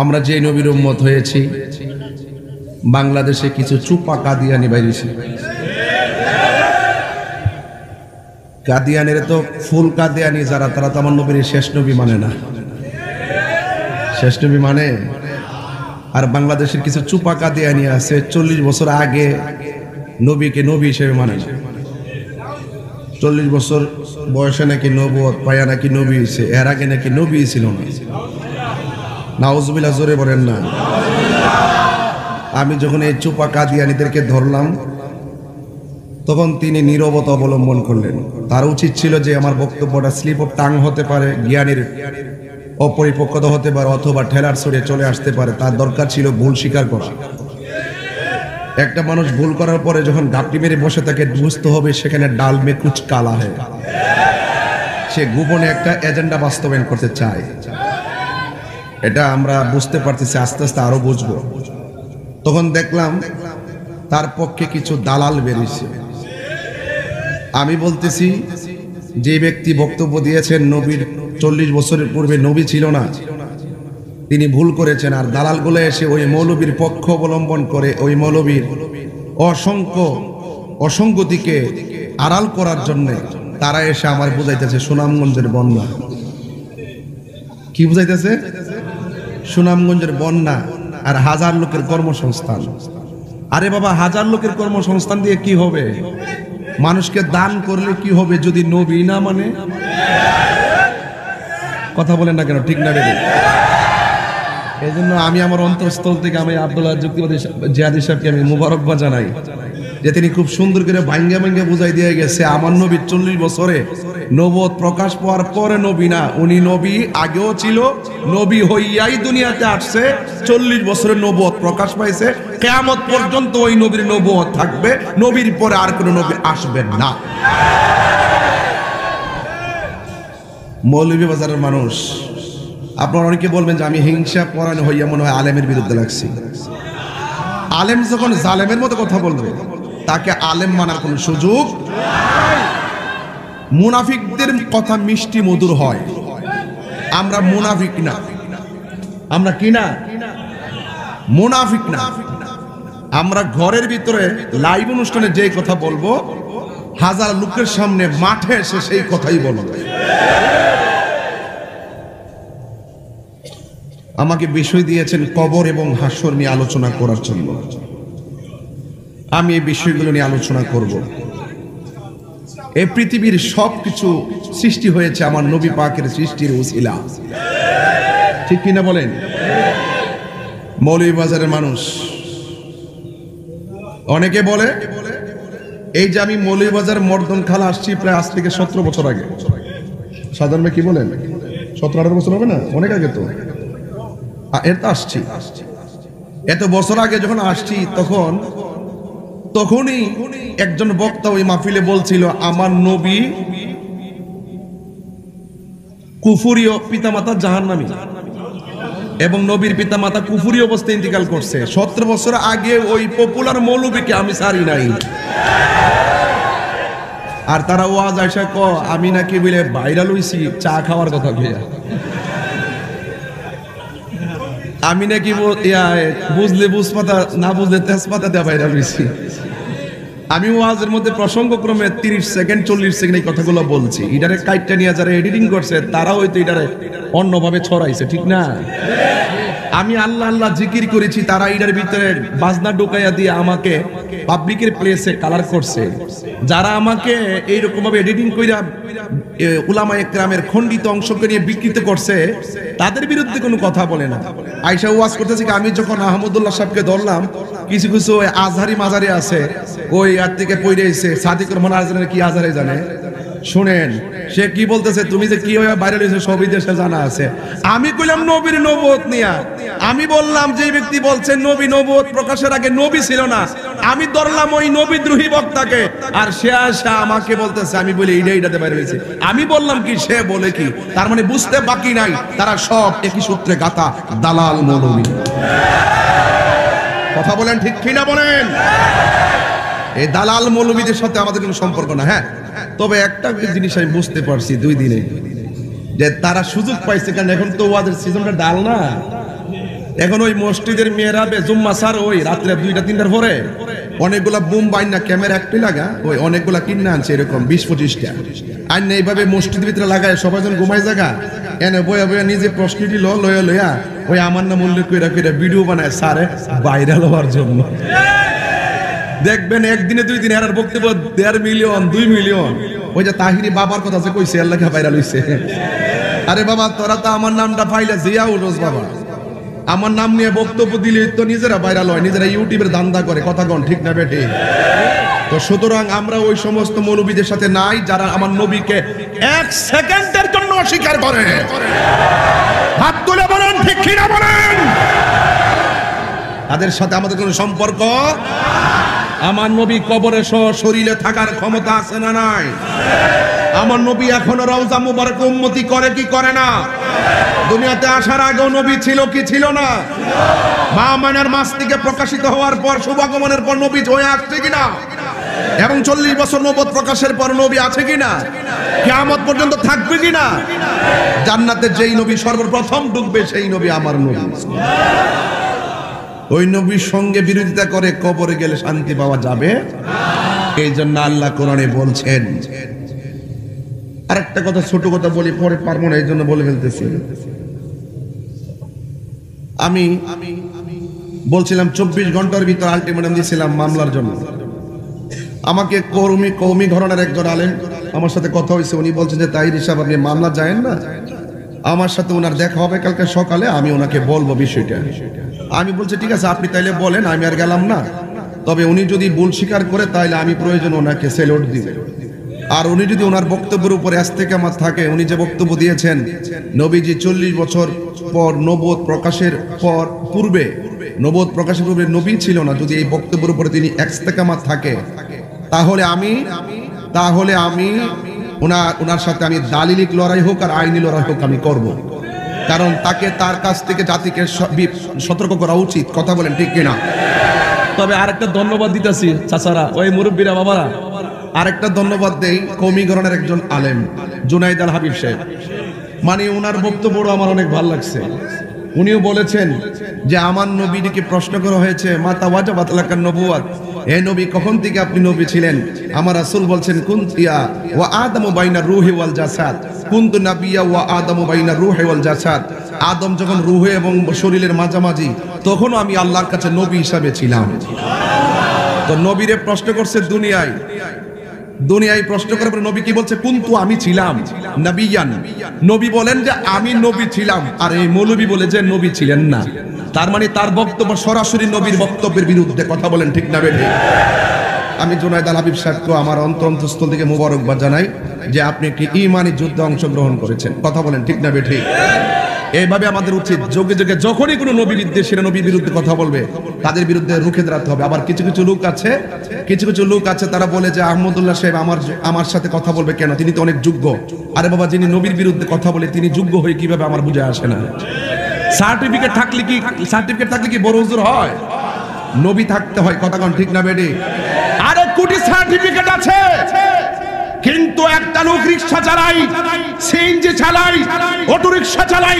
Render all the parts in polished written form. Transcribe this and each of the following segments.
আমরা যে নবীর উম্মত হয়েছি, বাংলাদেশে কিছু চুপা কাদিয়ানি বাইরেছে। কাদিয়ানের তো ফুল কাদিয়ানি যারা, তারা তো আমার নবীর শেষ নবী মানে না। শেষ নবী মানে। আর বাংলাদেশের কিছু চুপা কাদিয়ানি আছে 40 বছর আগে নবীকে নবী হিসেবে মানে না। 40 বছর বয়সে নাকি নবুয়ত পায়া নাকি নবী হয়েছে, এর আগে নাকি নবী ছিল না। নাউজুবিল্লাহ, জোরে বলেন না। আমি যখন এই চুপা কাদিয়ানিদেরকে ধরলাম, তখন তিনি নীরবতা অবলম্বন করলেন। তার উচিত ছিল যে আমার বক্তব্যটা স্লিপ অফ টাং হতে পারে, জ্ঞানের অপরিপক্কতা হতে পারে, অথবা ঠেলার ছড়ে চলে আসতে পারে। তার দরকার ছিল ভুল স্বীকার করা। একটা মানুষ ভুল করার পরে যখন গাপটি মেরে বসে থাকে, বুঝতে হবে সেখানে ডাল মে কুচ কালা হয়। সে গোপনে একটা এজেন্ডা বাস্তবায়ন করতে চায়। এটা আমরা বুঝতে পারতেছি, আস্তে আস্তে আরো বুঝবো। তখন দেখলাম তার পক্ষে কিছু দালাল বেরিয়েছে। আমি বলতেছি, যে ব্যক্তি বক্তব্য দিয়েছেন নবীর 40 বছরের পূর্বে নবী ছিল না, তিনি ভুল করেছেন। আর দালালগুলো এসে ওই মৌলবীর পক্ষ অবলম্বন করে ওই মৌলবীর অসঙ্গতিকে আড়াল করার জন্য তারা এসে আমার বুঝাইতেছে সুনামগঞ্জের বন্যা। কি বুঝাইতেছে? সুনামগঞ্জের বন্যা আর হাজার লোকের কর্মসংস্থান। আরে বাবা, হাজার লোকের কর্মসংস্থান দিয়ে কি হবে? মানুষকে দান করলে কি হবে যদি নবী না মানে? কথা বলেন না কেন? ঠিক না বেরে? এই জন্য আমি আমার অন্তঃস্থল থেকে আমি আব্দুল্লাহ যুক্তিবাদী জিহাদি সাহেবকে আমি মুবারকবাদ জানাই যে তিনি খুব সুন্দর করে ভাঙ্গা ভাঙ্গা বুঝাই দিয়ে গেছে। আমার নবী 40 বছরে নবুয়ত প্রকাশ পাওয়ার পরে নবী না, উনি নবী আগেও ছিল, নবী হইয়াই দুনিয়াতে আসছে। 40 বছরে নবুয়ত প্রকাশ পাইছে, কিয়ামত পর্যন্ত ওই নবীর নবুয়ত থাকবে, নবীর পরে আর কোনো নবী আসবেন না। মৌলভীবাজারের মানুষ, আপনারা অনেকে বলবেন যে আমি হিংসা পরায়ণ হইয়া মনে হয় আলেমের বিরুদ্ধে লাগছি। আলেম যখন জালেমের মতো কথা বলবে, তাকে আলেম মানার কোনো সুযোগ। মুনাফিকদের কথা মিষ্টি মধুর হয়, আমরা মুনাফিক না। আমরা কি না? মুনাফিক না। আমরা ঘরের ভিতরে লাইভ অনুষ্ঠানে যে কথা বলবো, হাজার লোকের সামনে মাঠে এসে সেই কথাই বলবো। আমাকে বিষয় দিয়েছেন কবর এবং হাসর নিয়ে আলোচনা করার জন্য। আমি এই বিষয়গুলো নিয়ে আলোচনা করব। এই পৃথিবীর সবকিছু সৃষ্টি হয়েছে আমার নবী পাকের সৃষ্টির উসিলা। ঠিক কিনা বলেন? মৌলভীবাজারের মানুষ অনেকে বলে, এই যে আমি মৌলভীবাজার মর্দন খালা আসছি প্রায় আজ থেকে 17 বছর আগে। সাধারণত কি বলেন? 17-18 বছর হবে না? অনেক আগে তো এর তো আসছি। এত বছর আগে যখন আসছি, তখনই একজন বক্তা ওই মাহফিলে বলছিল আমার নবী কুফুরীয় পিতামাতা জাহান্নামী এবং নবীর পিতামাতা কুফুরী অবস্থায় ইন্তিকাল করছে। 17 বছর আগে ওই পপুলার মৌলবীকে আমি সারি নাই। আর তারা ওয়াজ আয়সা আমি নাকি বলে ভাইরাল হইছি চা খাওয়ার কথা কইয়া, আমি নাকি বুঝলে বুঝপাতা না বুঝলে তেজপাতা দেওয়া ভাইরাল হইছি। আমি ওয়াজের মধ্যে প্রসঙ্গক্রমে 30 সেকেন্ড 40 সেকেন্ড এই কথাগুলো বলছি। এটারে কাইটটা নিয়ে যারা এডিটিং করছে তারা হয়তো এটারে অন্যভাবে ছড়াইছে, ঠিক না? আমি আল্লাহ আল্লাহ জিকির করেছি, তারা এটার ভিতরে বাজনা ঢোকাইয়া দিয়ে আমাকে পাবলিকের প্লেসে কালার করছে। যারা আমাকে এইরকম ভাবে এডিটিং কইরা উলামা একরামের খণ্ডিত অংশকে নিয়ে বিকৃত করছে, তাদের বিরুদ্ধে কোনো কথা বলে না। আয়েশা ওয়াজ করতেছে, আমি যখন আহমদুল্লাহ সাহেবকে ধরলাম, কিছু কিছু আজহারি মাজারি আছে, ওই আর থেকে পড়ে এসে সাদিক রহমান আজহারের কি আজহারে জানে। শুনেন সে কি বলতেছে, তুমি যে কি হয়ে বাইরে রয়েছে সবই দেশে জানা আছে। আমি কইলাম নবীর নবুয়ত নিয়া, আমি বললাম যে ব্যক্তি বলছেন নবী নবুয়ত প্রকাশের আগে নবী ছিল না, আমি ধরলাম ওই নবীদ্রোহী বক্তাকে। আর সে আসা আমাকে বলতেছে, আমি বলি এইটাতে বাইরে রয়েছে। আমি বললাম কি, সে বলে কি। তার মানে বুঝতে বাকি নাই, তারা সব একই সূত্রে গাথা দালাল মৌলবী। কথা বলেন ঠিক কিনা বলেন? এই দালাল মৌলবীদের সাথে আমাদের কোনো সম্পর্ক না। হ্যাঁ, তবে একটা জিনিস আমি বুঝতে পারছি 2 দিনে, যে তারা সুযোগ পাইছে। কারণ এখন তো ওয়াদের সিজনটা ডাল না, এখন ওই মসজিদের মেয়েরাবে জুম্মা সার ওই রাত্রে 2টা-3টার পরে অনেকগুলা বুম বাইনা ক্যামেরা একটি লাগা ওই অনেকগুলা কিনে আনছে এরকম 20-25টা আর এইভাবে মসজিদের ভিতরে লাগায় সবাই যখন ঘুমায় জায়গা এনে বয়া বয়া নিজে প্রশ্নটি লয়া ওই আমার নাম উল্লেখ করে ভিডিও বানায় সারে ভাইরাল হওয়ার জন্য। দেখবেন একদিনে 2 দিন এর বক্তব্য 1.5 মিলিয়ন 2 মিলিয়ন। ওই যে তাহিরি বাবার কথা যে কইছে আল্লাহ কে ভাইরাল হইছে। আরে বাবা তোরা তো আমার নামটা পাইলে জিয়াউল রোজ বাবা আমার নাম নিয়ে বক্তব্য দিলে তো নিজেরা ভাইরাল হয়, নিজেরা ইউটিউবের দান্দা করে, কথা কোন ঠিক না বেঠি? তো সুতরাং আমরা ওই সমস্ত মৌলবীদের সাথে নাই যারা আমার নবীকে 1 সেকেন্ডের জন্য অস্বীকার করে। হাত তুলে বলেন ঠিক কি না বলেন? তাদের সাথে আমাদের কোনো সম্পর্ক। আমার নবী কবরে শরীরে থাকার ক্ষমতা আছে না নাই? আমার নবী এখনো রওজা মুবারক উম্মতি করে কি করে না? দুনিয়াতে আসার আগেও নবী ছিল কি ছিল না? মা মানার মাস থেকে প্রকাশিত হওয়ার পর শুভাগমনের পর নবী হয়ে আসছে কিনা? এবং 40 বছর নবুয়ত প্রকাশের পর নবী আছে কিনা? কিয়ামত পর্যন্ত থাকবে কিনা? জান্নাতে যেই নবী সর্বপ্রথম ঢুকবে সেই নবী আমার নবী। ওই নবীর সঙ্গে বিরোধিতা করে কবরে গেলে শান্তি পাওয়া যাবে? এই জন্য আল্লাহ কোরআনে বলছেন। আরেকটা কথা ছোট কথা বলি, পরে পারবো না এই জন্য বলে ফেলতেছি। আমি বলছিলাম 24 ঘন্টার ভিতর আলটিমেটাম দিয়েছিলাম মামলার জন্য। আমাকে কওমি ঘরানার একজন আলেম আমার সাথে কথা হয়েছে, উনি বলছেন যে তাহির সাহেব আপনি মামলা যায়েন না, আমার সাথে ওনার দেখা হবে কালকে সকালে, আমি ওনাকে বলবো বিষয়টা। আমি বলছি ঠিক আছে আপনি তাইলে বলেন, আমি আর গেলাম না। তবে উনি যদি ভুল স্বীকার করে তাহলে আমি প্রয়োজন ওনাকে সেলুট দিব। আর উনি যদি ওনার বক্তব্যের উপরে ইস্তেকামত থাকে, উনি যে বক্তব্য দিয়েছেন নবীজি 40 বছর পর নবুয়ত প্রকাশের পূর্বে নবী ছিল না, যদি এই বক্তব্যের উপরে তিনি ইস্তেকামত থাকে তাহলে আমি ওনার সাথে আমি দালিলিক লড়াই হোক আর আইনি লড়াই হোক আমি করব। কারণ তাকে তার কাছ থেকে জাতিকে সতর্ক করা উচিত, কথা বলেন ঠিক কিনা? তবে আরেকটা ধন্যবাদ দিতেছি চাচারা, ওই মুরব্বীরা বাবারা, আরেকটা ধন্যবাদ দেই কওমি ঘরানার একজন আলেম জুনাইদ আল হাবিব সাহেব। মানে ওনার বক্তব্য আমার অনেক ভালো লাগছে। উনিও বলেছেন যে আমার নবীকে প্রশ্ন করা হয়েছে মাতা ওয়াজাবাত লাকান নবুওয়াত, এই নবী কখন থেকে আপনি নবী ছিলেন? আমার রাসূল বলছেন কুনতিয়া ওয়া আদামু বাইনা রূহি ওয়াল জাসাদ, কুনতু নাবিয়্যা ওয়া আদামু বাইনা রূহি ওয়াল জাসাদ। আদম যখন রূহে এবং শরীরের মাঝামাঝি, তখনও আমি আল্লাহর কাছে নবী হিসাবে ছিলাম। তো নবীরে প্রশ্ন করছে দুনিয়ায় প্রশ্ন করার পর নবী কি বলছে? কুনতু আমি ছিলাম নবিয়ান। নবী বলেন যে আমি নবী ছিলাম, আর এই মৌলবী বলে যে নবী ছিলেন না। তার মানে তার বক্তব্য সরাসরি নবীর বক্তব্যের বিরুদ্ধে, কথা বলেন ঠিক না বেঠিক? আমি জুনাইদ আল হাবিব সাহেবকে আমার অন্তরস্থল থেকে মোবারকবাদ জানাই যে আপনি একটি ঈমানি যুদ্ধে অংশগ্রহণ করেছেন, কথা বলেন ঠিক না বেঠিক? এইভাবে আমাদের উচিত যোগে যোগে যখনই কোনো নবীর বিদ্বেষী নবীর বিরুদ্ধে কথা বলবে তাদের বিরুদ্ধে রুখে দাঁড়াতে হবে। আবার কিছু কিছু লোক আছে তারা বলে যে আহমদুল্লাহ সাহেব আমার সাথে কথা বলবে কেন, তিনি তো অনেক যোগ্য। আরে বাবা, যিনি নবীর বিরুদ্ধে কথা বলে তিনি যোগ্য হয়ে কিভাবে আমার বুঝে আসে না। সার্টিফিকেট থাকলে কি বড় হুজুর হয়? নবী থাকতে হয়, কথা কোন ঠিক না বেডি? আরে কোটি সার্টিফিকেট আছে, কিন্তু একটা লোক রিকশা চালাই, সিএনজি চালাই, অটো রিকশা চালাই,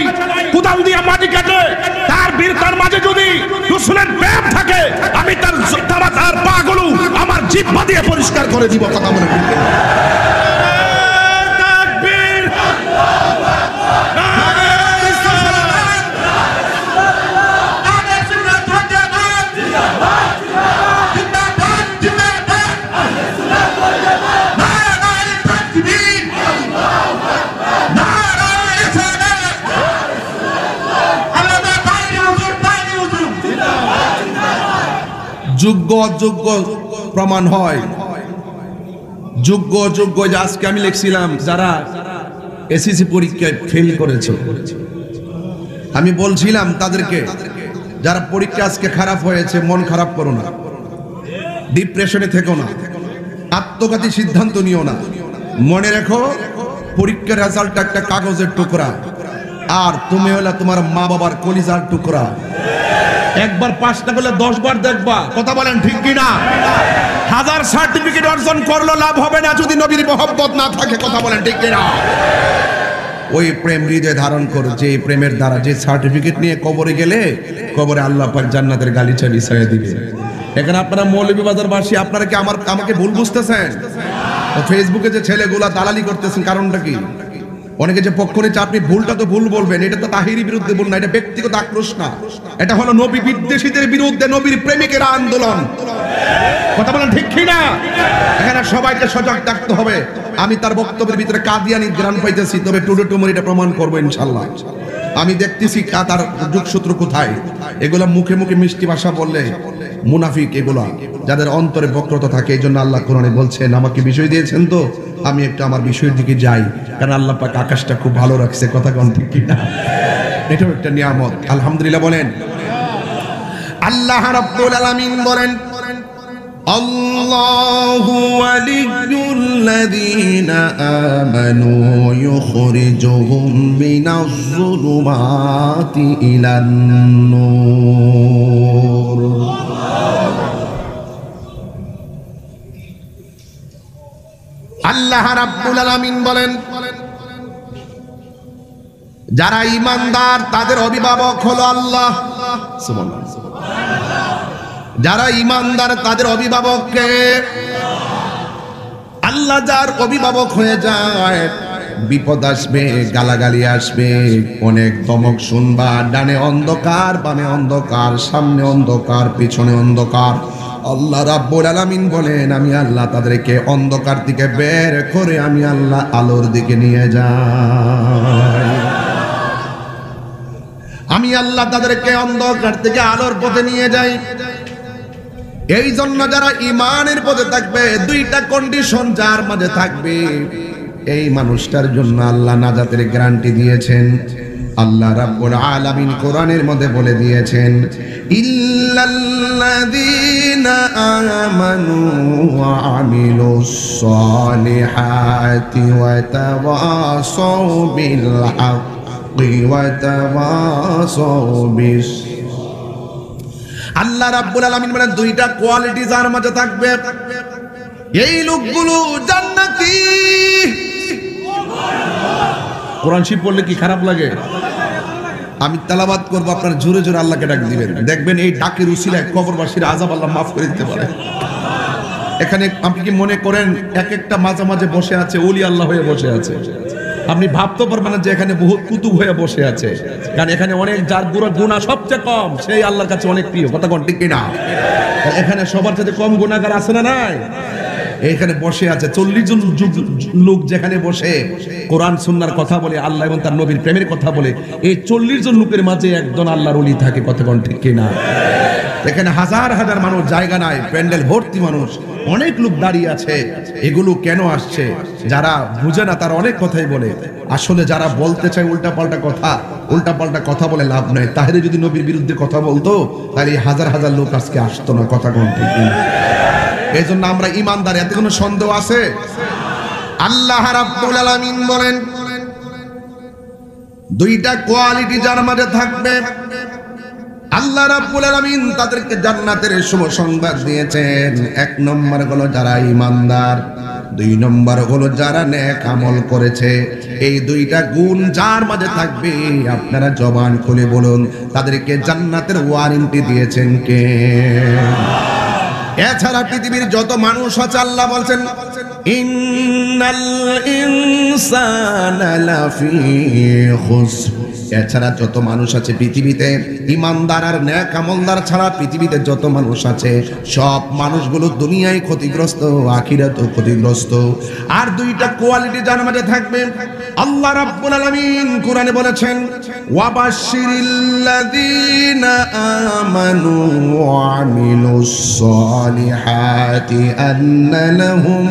কোদাল দিয়ে মাটি কাটে, তার মাঝে যদি রসুলের প্রেম থাকে, আমি তার পাগুলো আমার জিহ্বা দিয়ে পরিষ্কার করে দিব, কথা মনে রাখবেন। যোগ্য অযোগ্য প্রমাণ হয়। যোগ্য অযোগ্য, যে আজকে আমি লিখছিলাম যারা এসএসসি পরীক্ষায় ফেল করেছে, আমি বলছিলাম তাদেরকে যারা পরীক্ষা আজকে খারাপ হয়েছে মন খারাপ করো না, ডিপ্রেশনে থেকো না, আত্মঘাতী সিদ্ধান্ত নিও না। মনে রেখো পরীক্ষার রেজাল্ট একটা কাগজের টুকরা, আর তুমি হলো তোমার মা বাবার কলিজার টুকরা। একবার পাসটা করলে 10 বার দেখবা, কথা বলেন ঠিক কি না? হাজার সার্টিফিকেট অর্জন করলো লাভ হবে না যদি নবীর মহব্বত না থাকে, কথা বলেন ঠিক কি না? ওই প্রেম হৃদয়ে ধারণ করো, যে প্রেমের দ্বারা যে সার্টিফিকেট নিয়ে কবরে গেলে কবরে আল্লাহ পাক জান্নাতের গালিচা বিছাইয়ে দিবে। এখানে আপনারা মৌলভীবাজারবাসী, আপনারা কি আমাকে ভুল বুঝতেছেন? ফেসবুকে যে ছেলেগুলা দালালি করতেছেন, কারণটা কি? অনেকে যে পক্ষ নিচ্ছে, আপনি ভুলটা তো ভুল বলবেন, এটা তো তাহিরি বিরুদ্ধে বল না, এটা ব্যক্তিগত আক্রোশ না, এটা হলো নবী বিদ্বেষীদের বিরুদ্ধে নবীর প্রেমিকের আন্দোলন। কথা বলেন ঠিক কি না? এখানে সবাইকে সজাগ থাকতে হবে। আমি তার বক্তব্যের ভিতরে কাদিয়ানি গ্রাম পাইতেছি, তবে টুডে টুমোর এটা প্রমাণ করবো ইনশাল্লাহ। আমি দেখতেছি তার যোগসূত্র কোথায়। এগুলা মুখে মুখে মিষ্টি ভাষা বললে মুনাফিক, এগুলা যাদের অন্তরে বক্রতা থাকে। এই জন্য আল্লাহ কোরআনে বলছেন, আমাকে বিষয় দিয়েছেন তো আমি একটু আমার বিষয়ের দিকে যাই, কারণ আল্লাহ পাক আকাশটা খুব ভালো রাখছে। কথা কোন ঠিক কি না? এটাও একটা নিয়ামত। আলহামদুলিল্লাহ বলেন। আল্লাহ রাব্বুল আলামিন বলেন, আল্লাহু ওয়ালিয়্যুল্লাযীনা আমানু ইউখরিজুহুম মিনাজ যুলুমাতি ইলান নূর। আল্লাহ রাব্বুল আলামিন বলেন, যারা ঈমানদার তাদের অভিভাবক হলো আল্লাহ। সুবহানাল্লাহ। যারা ঈমানদার তাদের অভিভাবককে আল্লাহ, যার অভিভাবক হয়ে যায়, বিপদ আসবে, গালাগালি আসবে, অনেক ধমক শুনবা, ডানে অন্ধকার, বামে অন্ধকার, সামনে অন্ধকার, পিছনে অন্ধকার। আল্লাহ রাব্বুল আলামিন বলেন, আমি আল্লাহ তাদেরকে অন্ধকার থেকে বের করে আমি আল্লাহ আলোর দিকে নিয়ে যাই। আমি আল্লাহ তাদেরকে অন্ধকার থেকে আলোর পথে নিয়ে যাই। এই জন্য যারা ঈমানের পথে থাকবে, দুইটা কন্ডিশন যার মাঝে থাকবে, এই মানুষটার জন্য আল্লাহ নাজাতের গ্যারান্টি দিয়েছেন। আল্লাহ রাব্বুল আলামিন কোরআনের মধ্যে বলে দিয়েছেন, ইল্লাল্লাযীনা আমানু ওয়া আমিলুস সালিহাতি ওয়া তাওয়াসাউ বিল হাক্কি ওয়া তাওয়াসাউ বিস। আল্লাহ রাব্বুল আলামিন মানে দুইটা কোয়ালিটি যার মাঝে থাকবে, এই লোকগুলো জান্নাতি। কোরআন শরীফ পড়লে কি খারাপ লাগে? আমি তেলাওয়াত করব, আপনারা জোরে জোরে আল্লাহকে ডাক দিবেন, দেখবেন এই ডাকের উসিলায় কবরবাসীর আযাব আল্লাহ মাফ করে দিতে পারে। এখানে আপনি কি মনে করেন এক একটা মাঝে মাঝে বসে আছে ওলি আল্লাহ হয়ে বসে আছে? আপনি ভাবতে পারবেন না যে এখানে বহুত কুতুব হয়ে বসে আছে, কারণ এখানে অনেক যার গুনাহ সবচেয়ে কম, সেই আল্লাহর কাছে অনেক প্রিয়। কথা কোন ঠিক কিনা? এখানে সবার সাথে কম গুনাহগার আছে না নাই? এখানে বসে আছে 40 জন লোক, যেখানে বসে কোরআন সুন্নাহর কথা বলে, আল্লাহ এবং তার নবীর প্রেমের কথা বলে, এই 40 জন লোকের মাঝে একজন আল্লাহর ওলি থাকে। কথা কোন ঠিক কিনা? এখানে হাজার হাজার মানুষ, জায়গা নাই, প্যান্ডেল ভর্তি মানুষ, অনেক লোক দাঁড়িয়ে আছে। এগুলো কেন আসছে? যারা বুঝে না তারা অনেক কথাই বলে, আসলে যারা বলতে চায় উল্টা পাল্টা কথা বলে লাভ নাই। তাহলে যদি নবীর বিরুদ্ধে কথা বলতো তাহলে হাজার হাজার লোক আজকে আসতো না। কথা কোন ঠিক কিনা? এই জন্য আমরা ঈমানদার, এতে কোনো সন্দেহ আছে? আল্লাহ রাব্বুল আলামিন বলেন, দুইটা কোয়ালিটি যার মাঝে থাকবে, আল্লাহ রাব্বুল আলামিন তাদেরকে জান্নাতের শুভ সংবাদ দিয়েছেন। এক নম্বর হলো যারা ঈমানদার, দুই নম্বর হলো যারা নেক আমল করেছে। এই দুইটা গুণ যার মাঝে থাকবে, আপনারা জবান খুলে বলুন, তাদেরকে জান্নাতের ওয়ারেন্টি দিয়েছেন কে? এছাড়া পৃথিবীর যত মানুষ আছে, আল্লাহ বলছেন, ইন্নাল ইনসানা লাফি খুসর। এছাড়া যত মানুষ আছে পৃথিবীতে, ঈমানদার আর নেক আমলদার ছাড়া পৃথিবীতে যত মানুষ আছে, সব মানুষগুলো দুনিয়ায় ক্ষতিগ্রস্ত, আখিরাতেও ক্ষতিগ্রস্ত। আর দুইটা কোয়ালিটি যার মাঝে থাকবে, আল্লাহ রাব্বুল আলামিন কোরআনে বলেছেন, ওয়াবাশশিরিল্লাযীনা আমানু ওয়া আমিলুস সালিহাতি আন্না লাহুম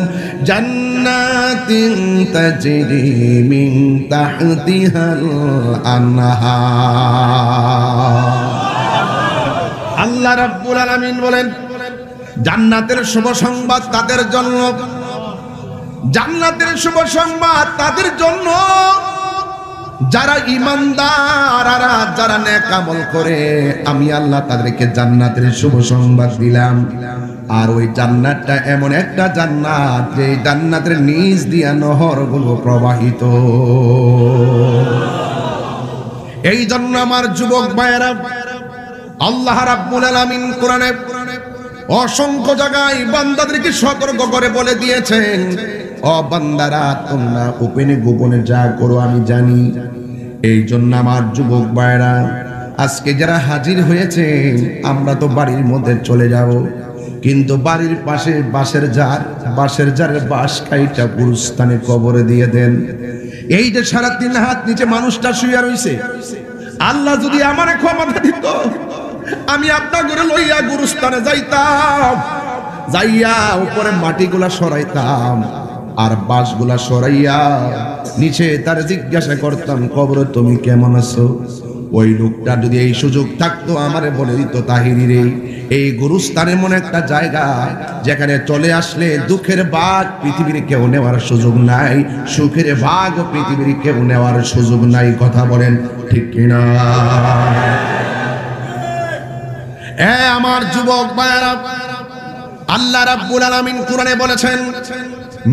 জান্নাতিন তাজরি মিন তাহতিহাল আনহার। আল্লাহ রাব্বুল আলামিন বলেন, জান্নাতের শুভ সংবাদ তাদের জন্য, জান্নাতের শুভ সংবাদ তাদের জন্য যারা ঈমানদার আর যারা নেক আমল করে। আমি আল্লাহ তাদেরকে জান্নাতের শুভ সংবাদ দিলাম। আর ওই জান্নাতটা এমন একটা জান্নাত যে জান্নাতের নিচ দিয়া নহরগুলো প্রবাহিত। এই জন্য আমার যুবক ভাইয়েরা, আল্লাহ রাব্বুল আলামিন কোরআনে অসংখ্য জায়গায় বান্দাদেরকে সতর্ক করে বলে দিয়েছেন, ও বান্দারা তোমরা গোপনে গোপনে যা করো আমি জানি। এই জন্য আমার যুবক ভাইয়েরা, আজকে যারা হাজির হয়েছে, আমরা তো বাড়ির মধ্যে চলে যাব, কিন্তু বাড়ির পাশে বাঁশের জারের বাঁশ কাইটা গুরুস্থানে কবরে দিয়ে দেন। এই যে সারা দিন হাত নিচে মানুষটা শুয়ে রয়েছে, আল্লাহ যদি আমারে ক্ষমতা দিত, আমি আপনার ঘরে লইয়া গুরুস্থানে যাইতাম, যাইয়া উপরে মাটিগুলা সরাইতাম আর বাঁশগুলা সরাইয়া নিচে তার জিজ্ঞাসা করতাম, কবরে তুমি কেমন আছো? ওই লোকটা যদি এই সুযোগ থাকতো আমারে বলে দিত, তাহিরি রে, এই গুরুস্থান এমন একটা জায়গা যেখানে চলে আসলে দুঃখের ভাগ পৃথিবীর কেউ নেওয়ার সুযোগ নাই, সুখের ভাগ পৃথিবীর কেউ নেওয়ার সুযোগ নাই। কথা বলেন ঠিক কিনা? আমার যুবক ভাইয়েরা, আল্লাহ রাব্বুল আলামিন কোরআনে বলেছেন,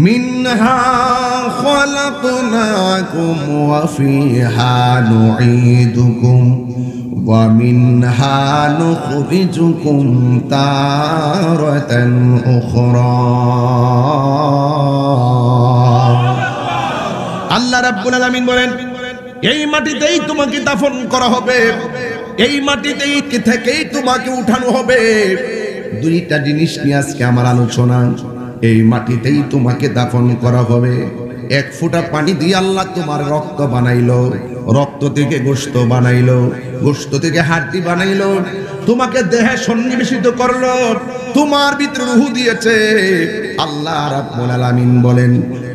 মিনহা খালাকনাকুম ওয়া ফিহা নুঈদুকুম ওয়া মিনহা নুখরিজুকুম তারাতান উখরা। আল্লাহ রাব্বুল আলামিন বলেন, এই মাটিতেই তোমাকে দাফন করা হবে, এই মাটিতেই থেকেই তোমাকে উঠানো হবে। দুইটা জিনিস নিয়ে আজকে আমার আলোচনা। এই মাটিতেই তোমাকে দাফন করা হবে। এক ফোঁটা পানি দিয়ে আল্লাহ তোমার রক্ত বানাইলো, রক্ত থেকে গোশত বানাইলো, গোশত থেকে হাড্ডি বানাইলো, তোমাকে দেহে সন্নিবেশিত করলো, তোমার ভিতরে রূহ দিয়েছে। আল্লাহ রাব্বুল আলামিন বলেন,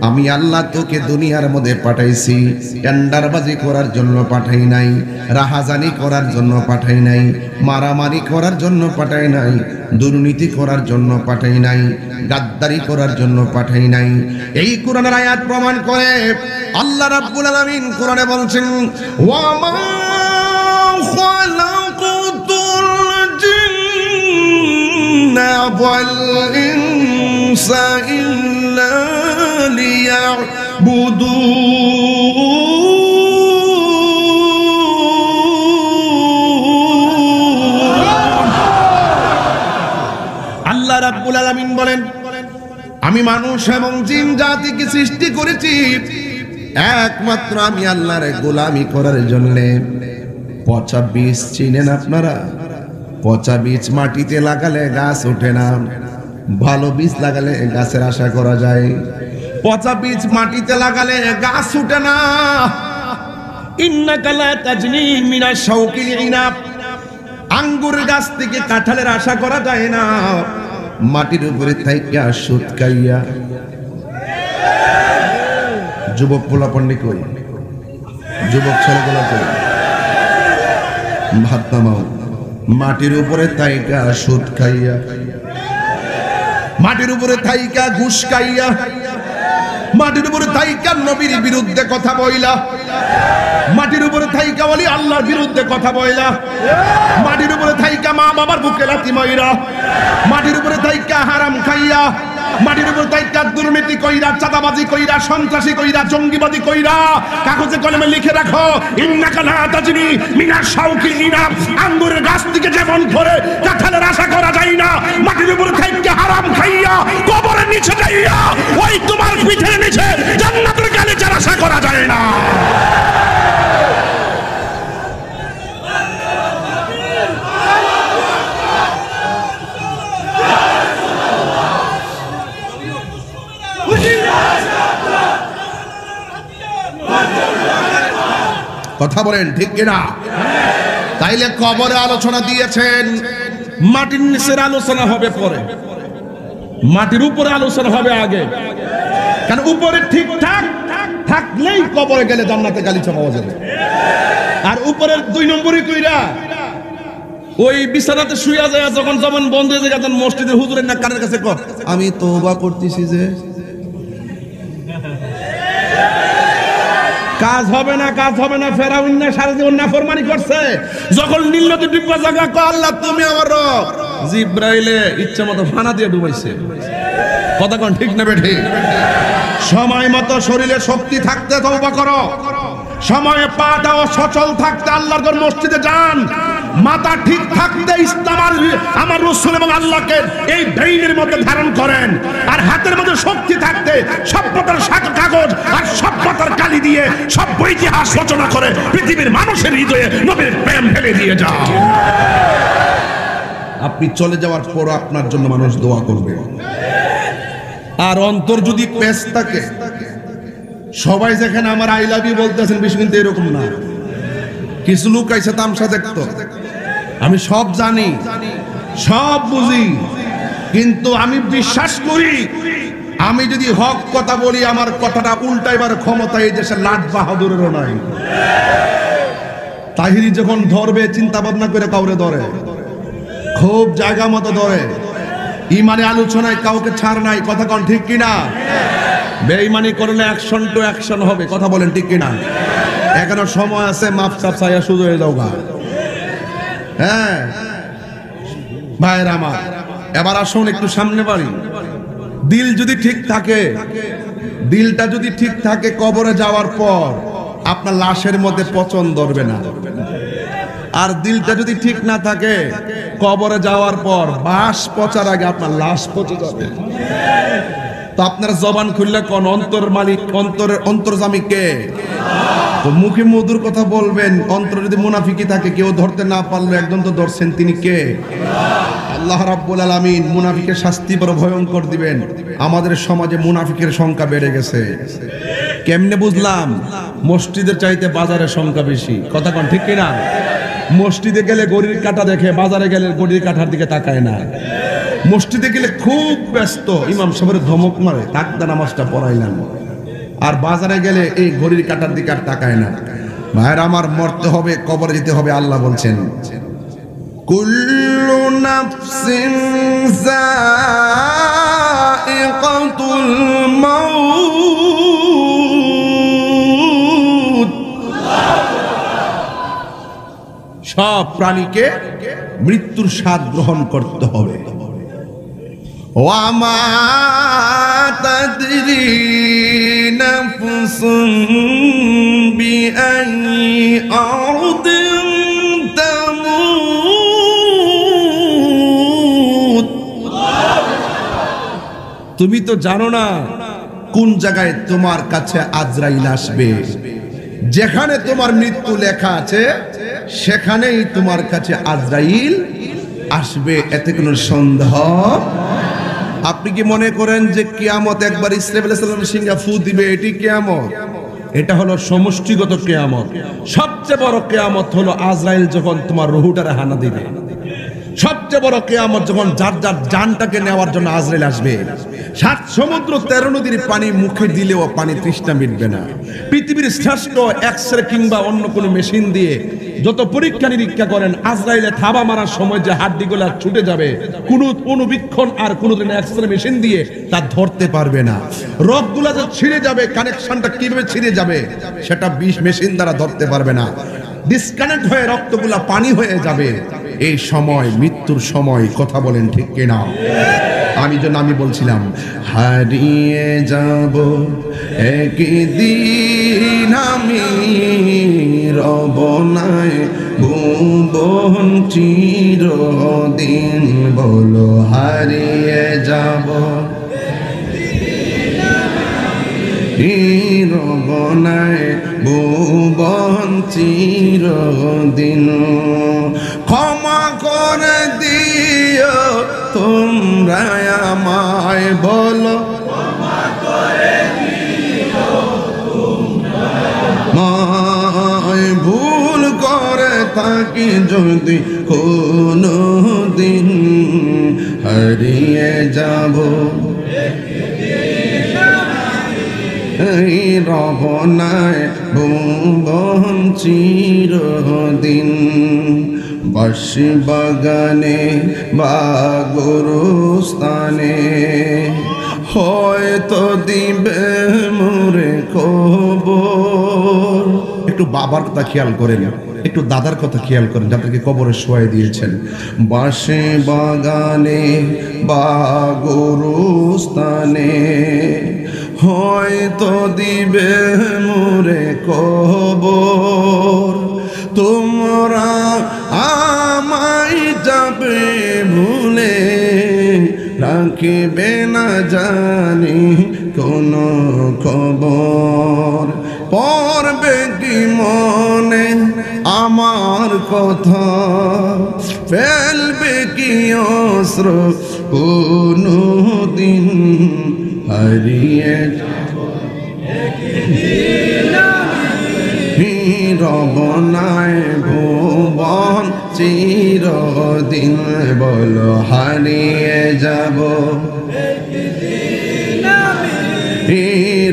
আমি আল্লাহ তোকে দুনিয়ার মধ্যে পাঠাইছি, টেন্ডারবাজি করার জন্য পাঠাই নাই, রাহাজানি করার জন্য পাঠাই নাই, মারামারি করার জন্য পাঠাই নাই, দুর্নীতি করার জন্য পাঠাই নাই, গাদ্দারি করার জন্য পাঠাই নাই। এই কোরআনের আয়াত প্রমাণ করে আল্লাহ রাব্বুল আলামিন কোরআনে বলছেন, ওয়া মা খালাকুতুল জিন্না ওয়াল ইনসা ইল্লা আল্লাহ রাব্বুল আলামিন বলেন, আমি মানুষ এবং জিন জাতিকে সৃষ্টি করেছি একমাত্র আমি আল্লাহর গোলামি করার জন্য। পচা বীজ চিনেন আপনারা? পচা বীজ মাটিতে লাগালে গাছ ওঠে না, ভালো বীজ লাগালে গাছের আশা করা যায়। পচা বীজ মাটিতে লাগালে গাছ ওঠে না। ইন্নাকা লা তাজনি মিনাশ শাওকিল ইনাব, আঙ্গুর গাছ থেকে কাঁঠালের আশা করা যায় না। মাটির উপরে থাইকা সুদ খাইয়া, যুবক পোলাপন্ডি কই, যুবক ছেলেগুলো কই, ভাত নামাও। মাটির উপরে থাইকা সুদ খাইয়া, মাটির উপরে থাইকা ঘুষ খাইয়া, মাটির উপরে থাইকা নবীর বিরুদ্ধে কথা বইলা, মাটির উপরে থাইকা বলি আল্লাহর বিরুদ্ধে কথা বইলা, মাটির উপরে থাইকা মা বাবার বুকে লাথি মাইরা, মাটির উপরে থাইকা হারাম খাইয়া, মাটির উপর থাইকা দুর্নীতি কইরা, চাঁদাবাজি কইরা, সন্ত্রাসী কইরা, জঙ্গিবাদী কইরা। কাগজে কলমে লিখে রাখো, ইন্নাকা লা তাজনি মিনাশ শাওকিল ইনাব, আঙ্গুরের গাছ থেকে যেমন ধরে কাঁঠালের আশা করা যায় না, মাটির উপর থাইকা হারাম খাইয়া কবরের নিচে যাইয়া ওই তোমার পিঠের নিচে জান্নাতের গালিচার আশা করা যায় না। কথা বলেন ঠিক কিনা? তাইলে কবরে আলোচনা দিয়েছেন, মাটির নিচের আলোচনা হবে পরে, মাটির উপরে আলোচনা হবে আগে। কারণ উপরে ঠিকঠাক থাকলেই কবরে গেলে জান্নাতে গালিচা পাওয়া যাবে। আর উপরের 2 নম্বরই কইরা ওই বিছানাতে শুয়ে যায়, যখন যেমন বন্ধ হয়ে যায়, তখন মসজিদের হুজুরের না কানের কাছে কর, আমি তওবা করতেছি যে কাজ হবে না, কাজ হবে না। ফেরাউন না সারা জীবন নাফরমানি করছে, যখন নীল নদী ডুববা জায়গা কো আল্লাহ তুমি আমার রব, জিব্রাইলে ইচ্ছা মতো ফানা দিয়ে ডুবাইছে। কথা কোন ঠিক না বেঠে? সময় মতো শরীরে শক্তি থাকতে তওবা করো, সময়ে পা দাও সচল থাকতে আল্লাহর ঘর মসজিদে যান, মাথা ঠিক থাকতে ইসলাম আমার রাসূল এবং আল্লাহকে এই ব্রেইনের মধ্যে ধারণ করেন, আর হাতের মধ্যে শক্তি থাকতে সভ্যতার কাগজ আর সভ্যতার কালি দিয়ে সব ইতিহাস রচনা করে পৃথিবীর মানুষের হৃদয়ে নবীর প্রেম ঢেলে দিয়ে যাও। আপনি চলে যাওয়ার পর আপনার জন্য মানুষ দোয়া করবে। আর অন্তর যদি পেশ থাকে, সবাই যেখানে আমার আই লাভ ইউ বলতেছেন বিষয় কিন্তু এরকম না। কিছু লোক আইসে তামসা দেখতো, আমি সব জানি সব বুঝি, কিন্তু আমি বিশ্বাস করি আমি যদি হক কথা বলি আমার কথাটা উল্টাইবার ক্ষমতা এই দেশে লাট বাহাদুরেরও নাই। তাহিরি যখন ধরবে চিন্তা ভাবনা করে কাউরে ধরে, খুব জায়গা মতো ধরে, ইমানে আলোচনায় কাউকে ছাড় নাই। কথা কন ঠিক কিনা? বেঈমানি করলে অ্যাকশন টু অ্যাকশন হবে। কথা বলেন ঠিক কিনা? এখনো সময় আছে, মাফ সাফ চাইয়া শুরু হয়ে যাও গা। হ্যাঁ ভাইয়ের আমার, এবার আসুন একটু সামনে বাড়ি। দিল যদি ঠিক থাকে, দিলটা যদি ঠিক থাকে, কবরে যাওয়ার পর আপনার লাশের মধ্যে পচন ধরবে না। আর দিলটা যদি ঠিক না থাকে, কবরে যাওয়ার পর বাস পচার আগে আপনার লাশ পচে যাবে। তো আপনার জবান খুললে কোন অন্তর মালিক, অন্তর্জামী কে? তো মুখে মধুর কথা বলবেন, অন্তর যদি মুনাফিকি থাকে, কেউ ধরতে না পারলে একজন তো ধরছেন, তিনি কে? আল্লাহ রাব্বুল আলামিন মুনাফিকের শাস্তি বড় ভয়ঙ্কর দিবেন। আমাদের সমাজে মুনাফিকের সংখ্যা বেড়ে গেছে। কেমনে বুঝলাম? মসজিদের চাইতে বাজারের সংখ্যা বেশি। কথা কোন ঠিক কিনা? মসজিদে গেলে গড়ির কাঁটা দেখে, বাজারে গেলে গড়ির কাঁটার দিকে তাকায় না। মসজিদে গেলে খুব ব্যস্ত, ইমাম সাহেবের ধমক মারে, তাকদা নামাজটা পড়াইলাম। আর বাজারে গেলে এই ঘড়ির কাঁটার দিকে আর তাকায় না। ভাইয়ের আমার, মরতে হবে, কবরে যেতে হবে। আল্লাহ বলছেন কুল্লু নাফসিন যায়িকাতুল মাউত। সব প্রাণীকে মৃত্যুর স্বাদ গ্রহণ করতে হবে। ওয়া মা তাদরি নাফসুন বিআইয়ি আরদিন তামুত। তুমি তো জানো না কোন জায়গায় তোমার কাছে আজরাইল আসবে। যেখানে তোমার মৃত্যু লেখা আছে সেখানেই তোমার কাছে আজরাইল আসবে, এতে কোনো সন্দেহ। আপনি কি মনে করেন যে কিয়ামত একবার ইসরাফিল আলাইহিস সালামের সিংহা ফু দিবে এটি কিয়ামত? এটা হলো সমষ্টিগত কিয়ামত। সবচেয়ে বড় কিয়ামত হলো আজরাইল যখন তোমার রুহুটারে হানা দিবে। সবচেয়ে বড় কিয়ামত যখন যার যার জানটাকে নেওয়ার জন্য আজরাইল আসবে। 7 সমুদ্র 13 নদীর পানি মুখে দিলেও পানি তৃষ্ণা মিটবে না। পৃথিবীর শ্রেষ্ঠ এক্সরে কিংবা অন্য কোনো মেশিন দিয়ে যত পরীক্ষা নিরীক্ষা করেন, আজরাইলে থাবা মারার সময় যে হাড্ডিগুলা ছুটে যাবে, কোনো অনুবীক্ষণ আর কোনো ধরনের এক্সরে মেশিন দিয়ে তা ধরতে পারবে না। রগগুলা যে ছিঁড়ে যাবে, কানেকশনটা কিভাবে ছিঁড়ে যাবে সেটা মেশিন দ্বারা ধরতে পারবে না। ডিসকানেক্ট হয়ে রক্তগুলা পানি হয়ে যাবে। এই সময় মৃত্যুর সময়। কথা বলেন ঠিক কিনা? আমি বলছিলাম হারিয়ে যাব একদিন, আমি রব নাই ভুবন চিরদিন। বলো হারিয়ে যাব রব নাই ভুবন চিরদিন। ক্ষমা করে দিও তোমরা আমায়, বলো মায় ভুল করে থাকি যদি কোনো দিন, হারিয়ে যাব রব নাই ভুবন চিরদিন। বাঁশি বাগানে বা গোরস্থানে হয়তো দিবে মোরে খবর। একটু বাবার কথা খেয়াল করেন। একটু দাদার কথা খেয়াল করেন যাদেরকে কবরে শোয়াই দিয়েছেন। বাসে বাগানে বা গরুস্থানে হয়তো দিবে মোরে কবর, তোমরা আমায় যাবে ভুলে রাখিবে না জানি কোনো খবর। পড়বে কি মনে আমার কথা, ফেলবে কি অস্ত্র কোনো দিন হারিয়ে রবনায় ভুবন চিরদিন, বলো হারিয়ে যাব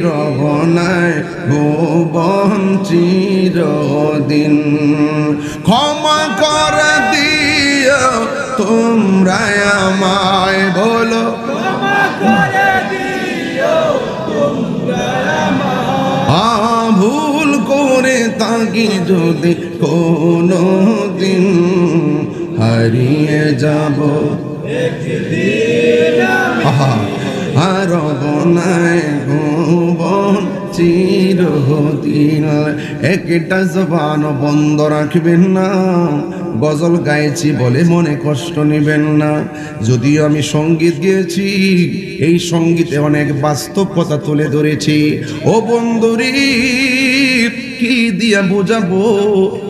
রবনায় ভুবন চিরদিন। ক্ষমা করে দিও তোমরা আমায়, বলো ক্ষমা করে দিও তোমরা আমায়, ভুল করে তাকি যদি কোনো দিন হারিয়ে যাব আর রবনায় ভুবন চিরদিন। একটা জবান বন্ধ রাখবেন না, গজল গাইছি বলে মনে কষ্ট নেবেন না। যদিও আমি সঙ্গীত গেয়েছি, এই সঙ্গীতে অনেক বাস্তব কথা তুলে ধরেছি। ও বন্ধুরি কি দিয়া বোঝাবো,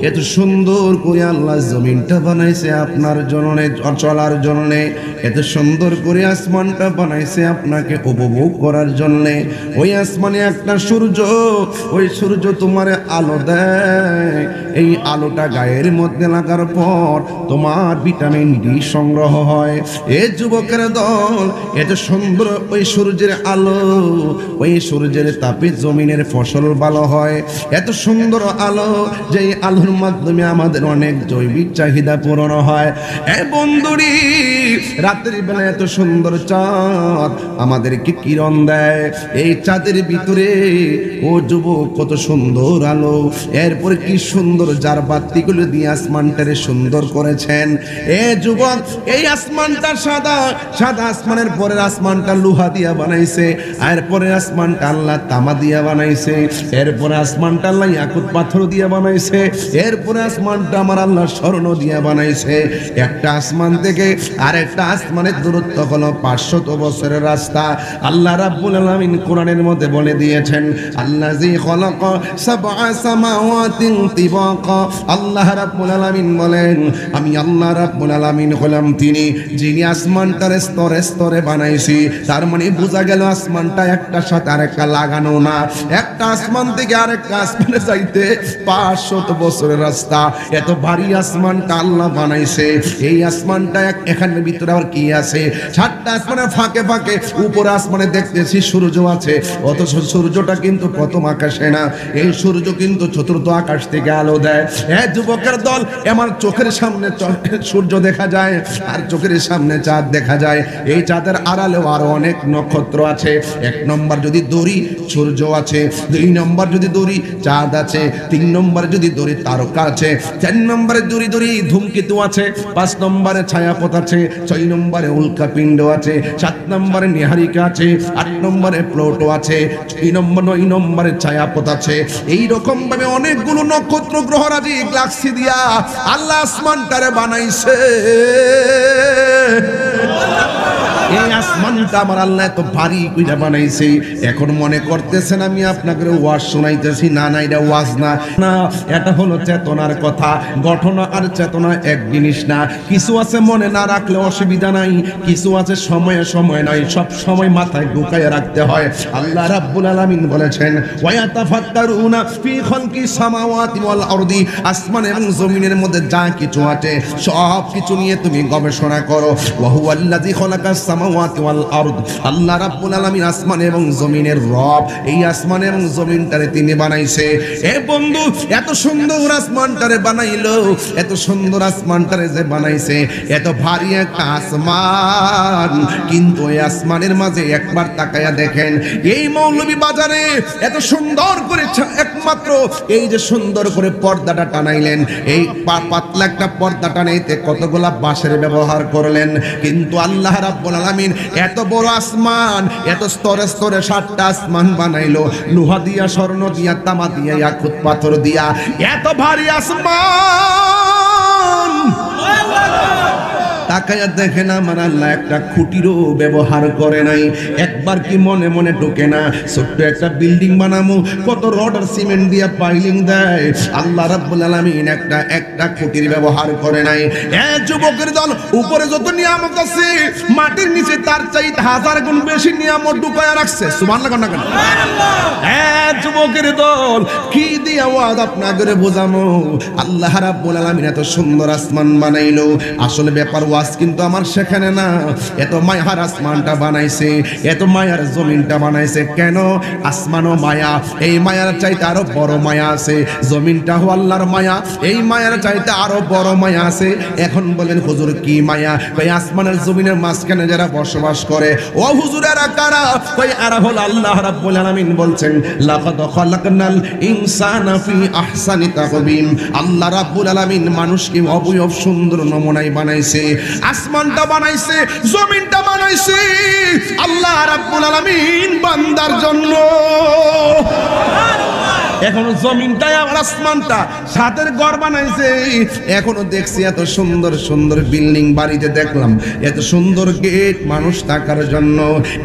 এত সুন্দর করে আল্লাহ জমিনটা বানাইছে আপনার জন্য, চলার জন্য। এত সুন্দর করে আসমানটা বানাইছে আপনাকে উপভোগ করার জন্য। ওই আসমানে একটা সূর্য, ওই সূর্য তোমার আলো দেয়। এই আলোটা গায়ের মধ্যে লাগার পর তোমার ভিটামিন ডি সংগ্রহ হয়। এ যুবকের দল, এত সুন্দর ওই সূর্যের আলো, ওই সূর্যের তাপে জমিনের ফসল ভালো হয়। এত সুন্দর আলো, যে আলোর মাধ্যমে আমাদের অনেক জৈবিক চাহিদা পূরণ হয়। এ বন্ধুরি রাতের বেলা এত সুন্দর চাঁদ আমাদেরকে কিরণ দেয়। এই চাঁদের ভিতরে ও যুবক কত সুন্দর আলো, এরপরে কি সুন্দর যার বাতিগুলো দিয়ে আসমানটারে সুন্দর করেছেন। এ যুবক এই আসমানটা সাদা, সাদা আসমানের পরের আসমানটা লোহা দিয়া বানাইছে, এরপরে আসমানটা আল্লাহ তামা দিয়া বানাইছে, এরপরে আসমানটা আল্লাহ ইয়াকুত পাথর দিয়া বানাইছে, এরপরে আসমানটা আমার আল্লাহ স্বর্ণ দিয়া বানাইছে। একটা আসমান থেকে আরেকটা আসমানের দূরত্ব হলো 500 বছরের রাস্তা। আল্লাহ রাব্বুল আলামিন কোরআনের মধ্যে বলে দিয়েছেন, আল্লাযী খালাকা সাবআ সামাওয়াতিন তিবাকা। আল্লাহ রাব্বুল আলামিন বলেন, আমি আল্লাহ রাব্বুল আলামিন হলাম তিনি যিনি আসমানটার স্তরে স্তরে বানাইছি। তার মানে বোঝা গেল আসমানটা একটা সাথে আরেকটা লাগানো না, একটা আসমান থেকে আরেকটা আসমানে যাইতে 500 বছরের রাস্তা। এত ভারী আসমানটা আল্লাহ বানাইছে। এই আসমানটা এখানের ভিতরে আবার কি আছে, 7টা আসমানের ফাঁকে ফাঁকে উপরে আসমানে দেখতেছি সূর্য আছে, অথচ সূর্যটা কিন্তু প্রথম আকাশে না, এই সূর্য কিন্তু চতুর্থ আকাশ থেকে আলো দেয়। যুবকের দল, আমার চোখের সামনে সূর্য দেখা যায় আর চোখের সামনে চাঁদ দেখা যায়। এই চাঁদের আড়ালেও আরো অনেক নক্ষত্র আছে। 1 নম্বর যদি দড়ি সূর্য আছে, 2 নম্বর যদি দড়ি চাঁদ আছে, 3 নম্বরে যদি দড়ি তারকা আছে, 4 নম্বরে দড়ি দড়ি ধূমকেতু আছে, 5 নম্বরে ছায়াপথ আছে, 6 নম্বরে উল্কাপিণ্ড আছে, 7 নম্বরে নিহারিকা আছে, 8 নম্বরে প্লুটো আছে, 9 নম্বরে ছায়াপথ আছে। এই রকম ভাবে অনেকগুলো নক্ষত্র গ্রহরাজি গ্যালাক্সি দিয়া আল্লাহ আসমানটারে বানাইছে। এই আসমানটা আমার আল্লাহ এত ভারী কইরা বানাইছে। এখন মনে করতেছেন আমি আপনাকে ওয়াজ শোনাইতেছি, না না, এটা ওয়াজ না, না এটা হলো চেতনার কথা। গঠন আর চেতনা এক জিনিস না। কিছু আছে মনে না রাখলে অসুবিধা নাই, কিছু আছে সময়ে সময় নাই, সব সময় মাথায় ঢুকায় রাখতে হয়। আল্লাহ রাব্বুল আলামিন বলেছেন, ওয়া ইয়াতাফাক্কারুনা ফি খালকিস সামাওয়াতি ওয়াল আরদি। আসমান এবং জমিনের মধ্যে যা কিছু আছে সব কিছু নিয়ে তুমি গবেষণা করো। ওয়া হুয়াল্লাযী খালাকাস সামাওয়াতি ওয়াল আরদ, আল্লাহ রাব্বুল আলামিন আসমান এবং জমিনের রব। এই আসমান এবং জমিনটারে তিনি বানাইছে। এ বন্ধু, এত সুন্দর আসমানটারে বানাইলো, এত সুন্দর আসমানটারে যে বানাইছে, এত ভারী একটা আসমান, কিন্তু এই আসমানের মাঝে একবার তাকায়া দেখেন, এই মৌলভী বাজারে এত সুন্দর করে একমাত্র এই যে সুন্দর করে পর্দাটা টানাইলেন, এই পাতলা একটা পর্দা টানাইতে কতগুলা বাঁশের ব্যবহার করলেন, কিন্তু আল্লাহ রাব্বুল আলামিন এত বড় আসমান, এত স্তরে স্তরে 7টা আসমান বানাইলো, লোহা দিয়া, স্বর্ণ দিয়া, তামা দিয়া, ইয়াকুত পাথর দিয়া, এত ভারী আসমান। তাকায়া দেখেন আমার আল্লাহ একটা খুঁটিরও ব্যবহার করে নাই। একবার কি মনে মনে ঢোকে না, ছোট্ট একটা বিল্ডিং বানামু, কত রড আর সিমেন্ট দিয়ে পাইলিং দেয়, আল্লাহ রাব্বুল আলামিন একটা খুঁটির ব্যবহার করে নাই। যুবকের দল, উপরে যত নিয়ামত আছে মাটির নিচে তার চাইতে 1000 গুণ বেশি নিয়ামত ঢুকায়া রাখছে। সুবহানাল্লাহ না কেন? যুবকের দল, কি দিয়া ওয়াজ আপনাদের বোঝামো? আল্লাহ রাব্বুল আলামিন এত সুন্দর আসমান বানাইলো, আসলে ব্যাপার ওয়াজ কিন্তু আমার সেখানে না। এত মায়ার আসমানটা বানাইছে, এত মায়ার জমিনটা বানাইছে কেন? আসমানও মায়া, এই মায়ার চাইতে আরো বড় মায়া আছে। জমিনটাও আল্লাহর মায়া, এই মায়ার চাইতে আরো বড় মায়া আছে। এখন বলেন হুজুর কি মায়া? ওই আসমানের জমিনের মাঝখানে যারা বসবাস করে, ও হুজুর এরা কারা? ওই এরা হল আল্লাহ রাব্বুল আলামিন বলছেন, লাকাদ খালাকনাল ইনসানা ফি আহসানি তাকবীম। আল্লাহ রাব্বুল আলামিন মানুষকে অবয়ব সুন্দর নমুনায় বানাইছে, আসমানটা বানাইছে, জমিনটা বানাইছে আল্লাহ রাব্বুল আলামিন বান্দার জন্য। এখনো জমিনটাই আর আসমানটা সাথের ঘর বানাইছে। এখনো দেখছি এত সুন্দর সুন্দর বিল্ডিং, বাড়িতে দেখলাম এত সুন্দর গেট মানুষ থাকার জন্য।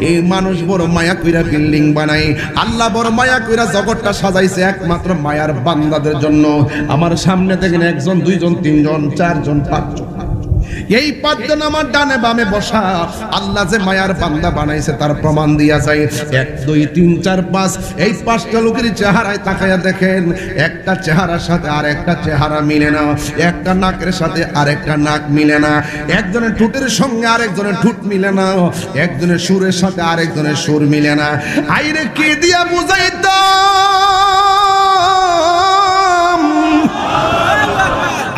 এই মানুষ বড় মায়া কইরা বিল্ডিং বানাই, আল্লাহ বড় মায়া কইরা জগৎটা সাজাইছে একমাত্র মায়ার বান্দাদের জন্য। আমার সামনে দেখেন 1 জন 2 জন 3 জন 4 জন 5 জন, এই 5 জন আমার ডানে বামে বসা। আল্লাহ যে মায়ার বান্দা বানাইছে তার প্রমাণ দিয়া যায়। 1 2 3 4 5, এই 5টা লোকের চেহারায় তাকায়া দেখেন, একটা চেহারার সাথে আর একটা চেহারা মিলে না, একটা নাকের সাথে আর একটা নাক মিলে না, একজনের ঠোঁটের সঙ্গে আরেকজনের ঠোঁট মিলে না, একজনের সুরের সাথে আরেকজনের সুর মিলে না। আইরে কি দিয়া বুঝাইতাম?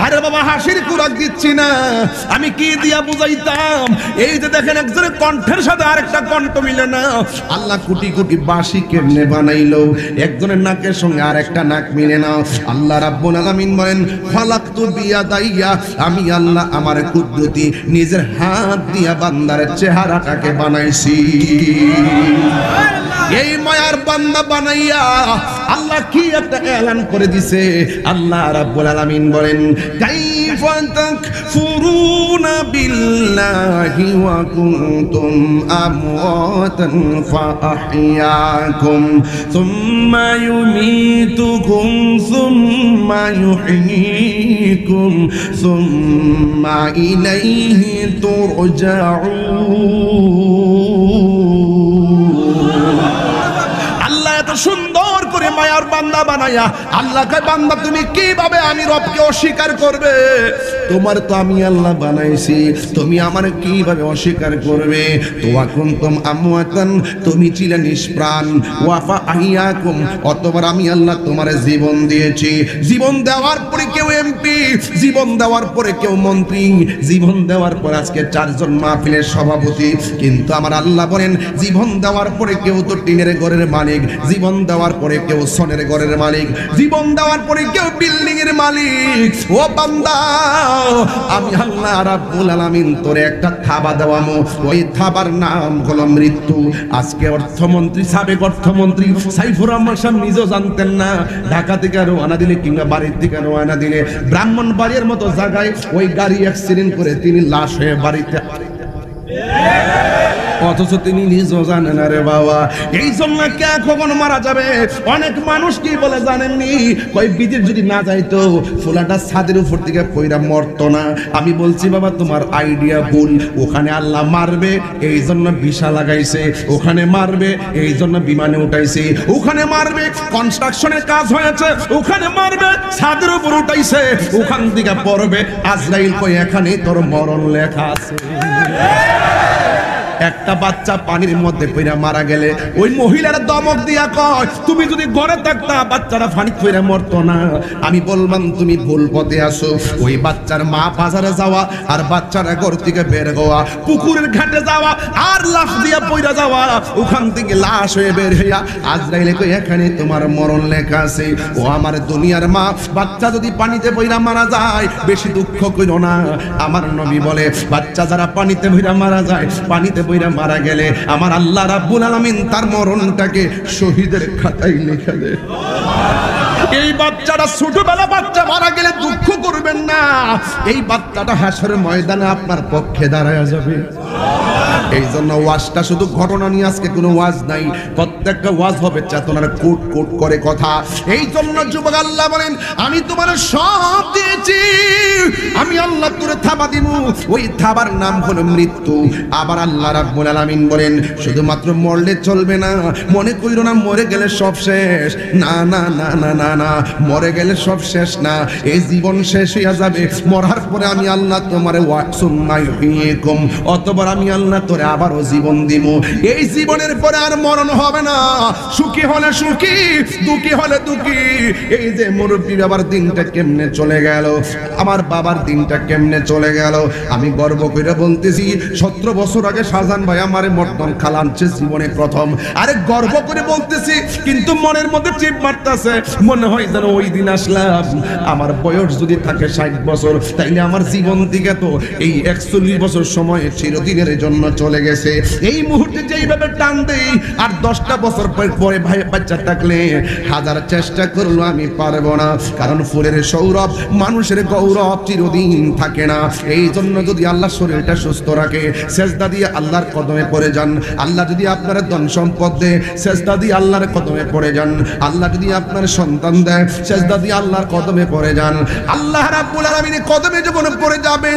আরে বাবা, হাসির কুরাক দিচ্ছি না, আমি কি দিয়া বুঝাইতাম? এই যে দেখেন একজনের কণ্ঠের সাথে আরেকটা কণ্ঠ মিলে না। আল্লাহ কোটি কোটি বাঁশি কেমনে বানাইলো, একজনের নাকের সঙ্গে আরেকটা নাক মিলে না। আল্লাহ রাব্বুল আলামিন বলেন, ফালাকতু বিয়াদাইয়া, আমি আল্লাহ আমার কুদরতি নিজের হাত দিয়া বান্দার চেহারাটাকে বানাইছি। এই মায়ার বান্দা বানাইয়া আল্লাহ কি একটা এলান করে দিছে। আল্লাহ রাব্বুল আলামিন বলেন, কাইফা তাকফুরুনা বিল্লাহি ওয়া কুনতুম আমওয়াতান ফাআহইয়াকুম সুম্মা ইউমীতুকুম সুম্মা ইউহয়ীকুম সুম্মা ইলাইহি তুরজাউন। সুন্দর করে মায়ার বান্দা বানায়া আল্লাহ কয়, বান্দা তুমি কিভাবে আমি রবকে অস্বীকার করবে? তোমার তো আমি আল্লাহ বানাইছি, তুমি আমার কিভাবে অস্বীকার করবে? তোয়া কুনতুম আমওয়াতান, তুমি ছিলে নিষ্প্রাণ, ওয়া ফাআহইয়াকুম, অতবার আমি আল্লাহ তোমার জীবন দিয়েছি। জীবন দেওয়ার পরে কেউ এমপি, জীবন দেওয়ার পরে কেউ মন্ত্রী, জীবন দেওয়ার পর আজকে 4 জন মাহফিলের সভাপতি। কিন্তু আমার আল্লাহ বলেন, জীবন দেওয়ার পরে কেউ তো টিনের ঘরের মালিক, জীবন দেওয়ার পরে কেউ সোনের ঘরের মালিক, জীবন দেওয়ার পরে কেউ বিল্ডিং এর মালিক। ও বান্দা, আমি আল্লাহ রাব্বুল আলামিন তোরে একটা থাবা দেওয়ামু, ওই থাবার নাম হলো মৃত্যু। আজকে অর্থমন্ত্রী, সাবেক অর্থমন্ত্রী সাইফুর রহমান সাহেব নিজেও জানতেন না, ঢাকা থেকে রওনা দিলে কিংবা বাড়ির থেকে রওনা দিলে ব্রাহ্মণবাড়িয়ার মতো জায়গায় ওই গাড়ি অ্যাক্সিডেন্ট করে তিনি লাশ হয়ে বাড়িতে, অথচ তিনি নিজেও জানেন। আরে বাবা, এই জন্য কে কখন মারা যাবে? অনেক মানুষ কি বলে জানেননি, কই বিদেশ যদি না যাইতো ফুলাটা ছাদের উপর থেকে পয়রা মরতো না। আমি বলছি বাবা, তোমার আইডিয়া ভুল। ওখানে আল্লাহ মারবে এই জন্য ভিসা লাগাইছে, ওখানে মারবে এই জন্য বিমানে উঠাইছে, ওখানে মারবে কনস্ট্রাকশনের কাজ হয়েছে, ওখানে মারবে ছাদের উপর উঠাইছে, ওখান থেকে পড়বে আজরাইল কই এখানে তোর মরণ লেখা আছে। একটা বাচ্চা পানির মধ্যে পড়ে মারা গেলে ওই মহিলার দমক দিয়া কয়, তুমি যদি ঘরে থাকতা বাচ্চাটা পানি পড়ে মরতো না। আমি বললাম তুমি ভুল পথে আসো। ওই বাচ্চার মা বাজারে যাওয়া আর বাচ্চারা ঘর থেকে বের হওয়া, পুকুরের ঘাটে যাওয়া আর লাশ দিয়া পড়ে যাওয়া, ওখান থেকে লাশ হয়ে বের হইয়া আজরাইলে কই এখানে তোমার মরণ লেখা আছে। ও আমার দুনিয়ার মা, বাচ্চা যদি পানিতে পড়ে মারা যায় বেশি দুঃখ কইরো না। আমার নবী বলে বাচ্চা যারা পানিতে পড়ে মারা যায়, পানিতে পড়ে মারা গেলে আমার আল্লাহ রাব্বুল আলামিন তার মরণটাকে শহীদের খাতায় লিখে দেয়। এই বাচ্চাটা ছোটবেলা বাচ্চা মারা গেলে দুঃখ করবেন না, এই বাচ্চাটা হাসরের ময়দানে আপনার পক্ষে দাঁড়ায় যাবে। এই জন্য ওয়াজটা শুধু ঘটনা নিয়ে আজকে কোনো ওয়াজ নাই, প্রত্যেকটা ওয়াজ হবে চেতনার কোট কোট করে কথা। এই জন্য যুবক আল্লাহ বলেন আমি তোমার সব দিয়েছি, আমি আল্লাহ তোরে থাবা দিব, ওই থাবার নাম হলো মৃত্যু। আবার আল্লাহ রাব্বুল আলামিন বলেন শুধুমাত্র মরলে চলবে না, মনে কইরো না মরে গেলে সব শেষ। না না না না না না, মরে গেলে সব শেষ না, এই জীবন শেষ হইয়া যাবে। মরার পরে আমি আল্লাহ তোমারে ওয়াকসুম্মা ইউহয়িকুম, অতবার আমি আল্লাহ তোরে আবারও জীবন দিব। এই জীবনের পরে আর মরণ হবে না। সুখী হলে সুখী, দুঃখী হলে দুঃখী। এই যে মুরব্বী বাবার দিনটা কেমনে চলে গেল, আমার বাবার দিনটা কেমনে চলে গেল। আমি গর্ব করে বলতেছি 17 বছর আগে শাহজাহান ভাই আমারে মর্দন খালানছে জীবনে প্রথম। আরে গর্ব করে বলতেছি, কিন্তু মনের মধ্যে চিপ মারতেছে, মনে হয় যেন ওই দিন আসলাম। আমার বয়স যদি থাকে 60 বছর, তাইলে আমার জীবন থেকে তো এই 41 বছর সময় চিরদিনের জন্য চলে গেছে। এই মুহূর্তে যেইভাবে টান দেই আর 10টা বছর পরে ভাই বাচ্চা থাকলে হাজার চেষ্টা করলো আমি পারবো না, কারণ ফুলের সৌরভ মানুষের গৌরব চিরদিন থাকে না। এই জন্য যদি আল্লাহ শরীরটা সুস্থ রাখে, সেজদা দিয়ে আল্লাহর কদমে পড়ে যান। আল্লাহ যদি আপনার ধন সম্পদ দেয়, সেজদা দিয়ে আল্লাহর কদমে পড়ে যান। আল্লাহ যদি আপনার সন্তান দেয়, সেজদা দিয়ে আল্লাহর কদমে পড়ে যান। আল্লাহ রাব্বুল আলামিনের কদমে যখন পড়ে যাবে,